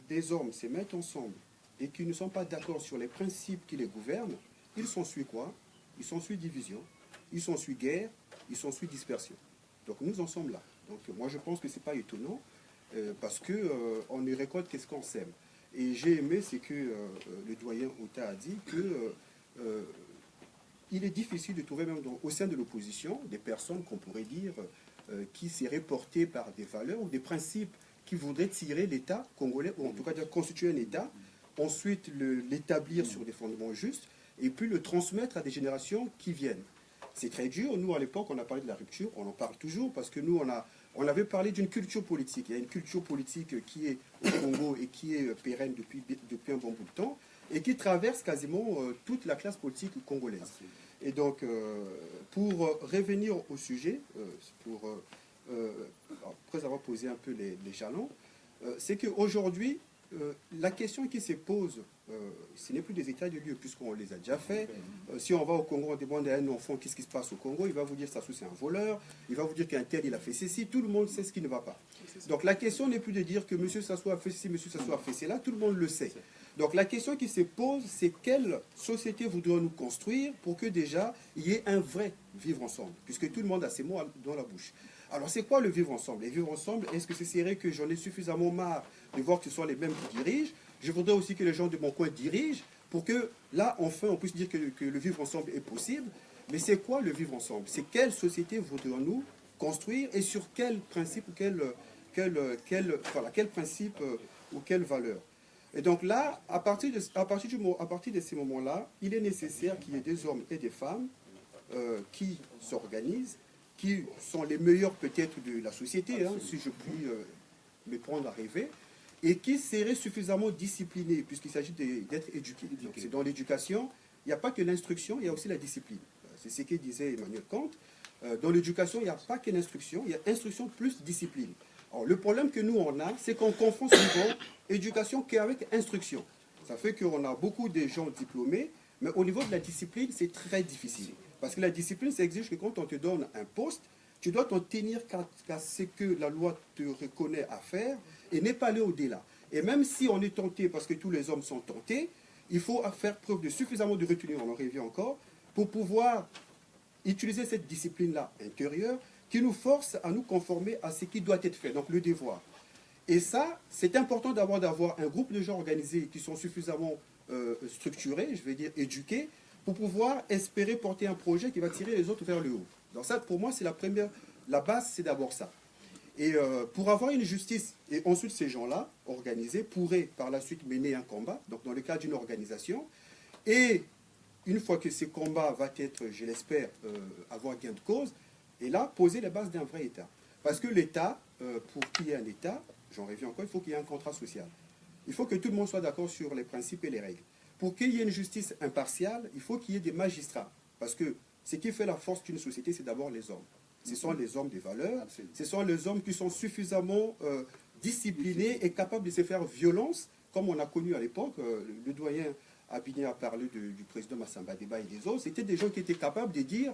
des hommes se mettent ensemble et qui ne sont pas d'accord sur les principes qui les gouvernent, ils s'ensuit quoi? Ils s'ensuit division, ils s'ensuit guerre, ils s'ensuit dispersion. Donc nous en sommes là. Donc moi je pense que ce n'est pas étonnant parce qu'on ne récolte qu'est-ce qu'on sème. Et j'ai aimé ce que le doyen Ota a dit, qu'il est difficile de trouver même au sein de l'opposition des personnes qu'on pourrait dire qui seraient portées par des valeurs ou des principes qui voudraient tirer l'État congolais, ou en tout cas constituer un État, ensuite l'établir sur des fondements justes, et puis le transmettre à des générations qui viennent. C'est très dur. Nous, à l'époque, on a parlé de la rupture, on en parle toujours, parce que nous, on avait parlé d'une culture politique. Il y a une culture politique qui est au Congo et qui est pérenne depuis un bon bout de temps, et qui traverse quasiment toute la classe politique congolaise. Et donc, pour revenir au sujet, après avoir posé un peu les jalons, c'est qu'aujourd'hui, la question qui se pose, ce n'est plus des états de lieu, puisqu'on les a déjà fait. Si on va au Congo, on demande à un enfant qu'est-ce qui se passe au Congo, il va vous dire Sassou c'est un voleur, il va vous dire qu'un tel il a fait ceci, tout le monde sait ce qui ne va pas. Donc la question n'est plus de dire que M. Sassou a fait ceci, M. Sassou a fait cela, tout le monde le sait. Donc la question qui se pose, c'est quelle société voudrions-nous construire pour que déjà il y ait un vrai vivre ensemble, puisque tout le monde a ses mots dans la bouche. Alors c'est quoi le vivre ensemble? Et vivre ensemble, est-ce que ce serait que j'en ai suffisamment marre de voir que ce soit les mêmes qui dirigent? Je voudrais aussi que les gens de mon coin dirigent pour que là, enfin, on puisse dire que le vivre ensemble est possible. Mais c'est quoi le vivre ensemble? C'est quelle société voudrions-nous construire et sur quel principe ou quel principe ou quelle valeur? Et donc là, à partir de ces moments-là, il est nécessaire qu'il y ait des hommes et des femmes qui s'organisent, qui sont les meilleurs peut-être de la société, hein, si je puis me prendre à rêver, et qui seraient suffisamment disciplinés, puisqu'il s'agit d'être éduqués. Donc c'est dans l'éducation, il n'y a pas que l'instruction, il y a aussi la discipline. C'est ce que disait Emmanuel Kant. Dans l'éducation, il n'y a pas que l'instruction, il y a instruction plus discipline. Alors, le problème que nous, on a, c'est qu'on confond souvent éducation qu'avec instruction. Ça fait qu'on a beaucoup de gens diplômés, mais au niveau de la discipline, c'est très difficile. Parce que la discipline, ça exige que quand on te donne un poste, tu dois t'en tenir qu'à ce que la loi te reconnaît à faire et n'est pas aller au-delà. Et même si on est tenté, parce que tous les hommes sont tentés, il faut faire preuve de suffisamment de retenue, on en revient encore, pour pouvoir utiliser cette discipline-là intérieure qui nous force à nous conformer à ce qui doit être fait, donc le devoir. Et ça, c'est important d'avoir un groupe de gens organisés qui sont suffisamment structurés, je vais dire éduqués, pour pouvoir espérer porter un projet qui va tirer les autres vers le haut. Donc ça, pour moi, c'est la base, c'est d'abord ça. Et pour avoir une justice, et ensuite ces gens-là, organisés, pourraient par la suite mener un combat, donc dans le cadre d'une organisation, et une fois que ce combat va être, je l'espère, avoir gain de cause, et là, poser les bases d'un vrai État. Parce que l'État, pour qu'il y ait un État, j'en reviens encore, il faut qu'il y ait un contrat social. Il faut que tout le monde soit d'accord sur les principes et les règles. Pour qu'il y ait une justice impartiale, il faut qu'il y ait des magistrats. Parce que ce qui fait la force d'une société, c'est d'abord les hommes. Ce sont les hommes des valeurs, ce sont les hommes qui sont suffisamment disciplinés et capables de se faire violence, comme on a connu à l'époque. Le doyen Abini a parlé du président Massamba Deba et des autres. C'était des gens qui étaient capables de dire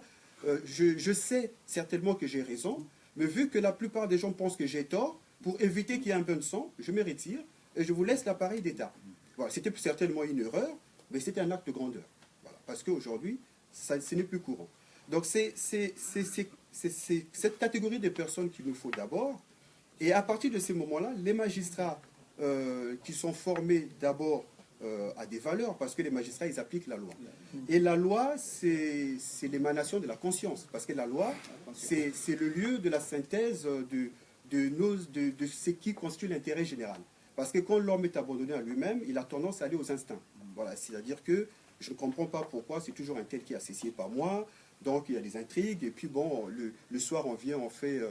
je sais certainement que j'ai raison, mais vu que la plupart des gens pensent que j'ai tort, pour éviter qu'il y ait un bain de sang, je me retire et je vous laisse l'appareil d'État. Voilà, c'était certainement une erreur, mais c'était un acte de grandeur. Voilà, parce qu'aujourd'hui, ce n'est plus courant. Donc c'est cette catégorie de personnes qu'il nous faut d'abord. Et à partir de ces moments-là, les magistrats qui sont formés d'abord à des valeurs, parce que les magistrats, ils appliquent la loi. Et la loi, c'est l'émanation de la conscience, parce que la loi, c'est le lieu de la synthèse de ce qui constitue l'intérêt général. Parce que quand l'homme est abandonné à lui-même, il a tendance à aller aux instincts. Voilà, c'est-à-dire que je ne comprends pas pourquoi c'est toujours un tel qui est assassiné par moi, donc il y a des intrigues, et puis bon, le soir on vient, on fait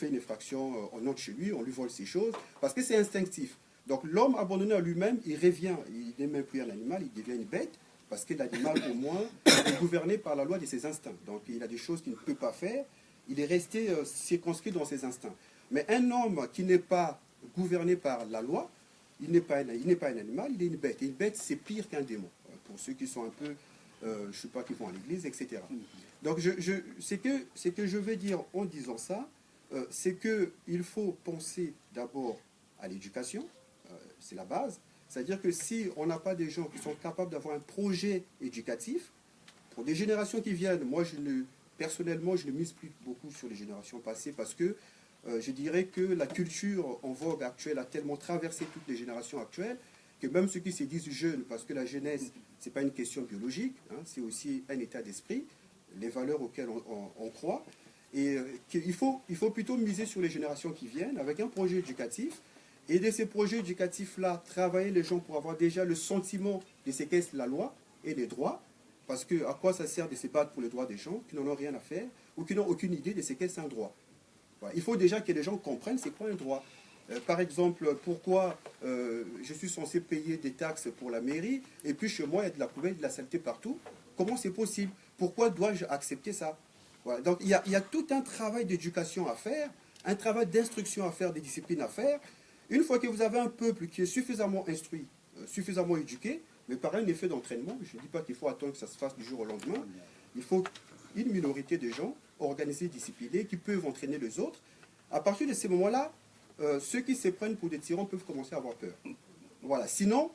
une effraction, on entre chez lui, on lui vole ses choses, parce que c'est instinctif. Donc l'homme abandonné à lui-même, il revient, il n'est même plus un animal, il devient une bête, parce que l'animal au moins est gouverné par la loi de ses instincts. Donc il a des choses qu'il ne peut pas faire, il est resté circonscrit dans ses instincts. Mais un homme qui n'est pas gouverné par la loi, il n'est pas un animal, il est une bête. Et une bête, c'est pire qu'un démon. Pour ceux qui sont un peu, je ne sais pas, qui vont à l'église, etc. Donc, ce que je veux dire en disant ça, c'est qu'il faut penser d'abord à l'éducation, c'est la base. C'est-à-dire que si on n'a pas des gens qui sont capables d'avoir un projet éducatif, pour des générations qui viennent, moi, personnellement, je ne mise plus beaucoup sur les générations passées parce que je dirais que la culture en vogue actuelle a tellement traversé toutes les générations actuelles que même ceux qui se disent jeunes, parce que la jeunesse, ce n'est pas une question biologique, hein, c'est aussi un état d'esprit, les valeurs auxquelles on croit. Et il faut plutôt miser sur les générations qui viennent avec un projet éducatif. Et de ces projets éducatifs-là, travailler les gens pour avoir déjà le sentiment de ce qu'est la loi et les droits. Parce que à quoi ça sert de se battre pour les droits des gens qui n'en ont rien à faire ou qui n'ont aucune idée de ce qu'est un droit. Il faut déjà que les gens comprennent c'est quoi un droit. Par exemple, pourquoi je suis censé payer des taxes pour la mairie et puis chez moi il y a de la poubelle, de la saleté partout. Comment c'est possible? Pourquoi dois-je accepter ça? Voilà. Donc il y a tout un travail d'éducation à faire, un travail d'instruction à faire, des disciplines à faire. Une fois que vous avez un peuple qui est suffisamment instruit, suffisamment éduqué, mais par un effet d'entraînement, je ne dis pas qu'il faut attendre que ça se fasse du jour au lendemain, il faut une minorité de gens organisés, disciplinés, qui peuvent entraîner les autres. À partir de ces moments-là, ceux qui se prennent pour des tyrans peuvent commencer à avoir peur. Voilà. Sinon,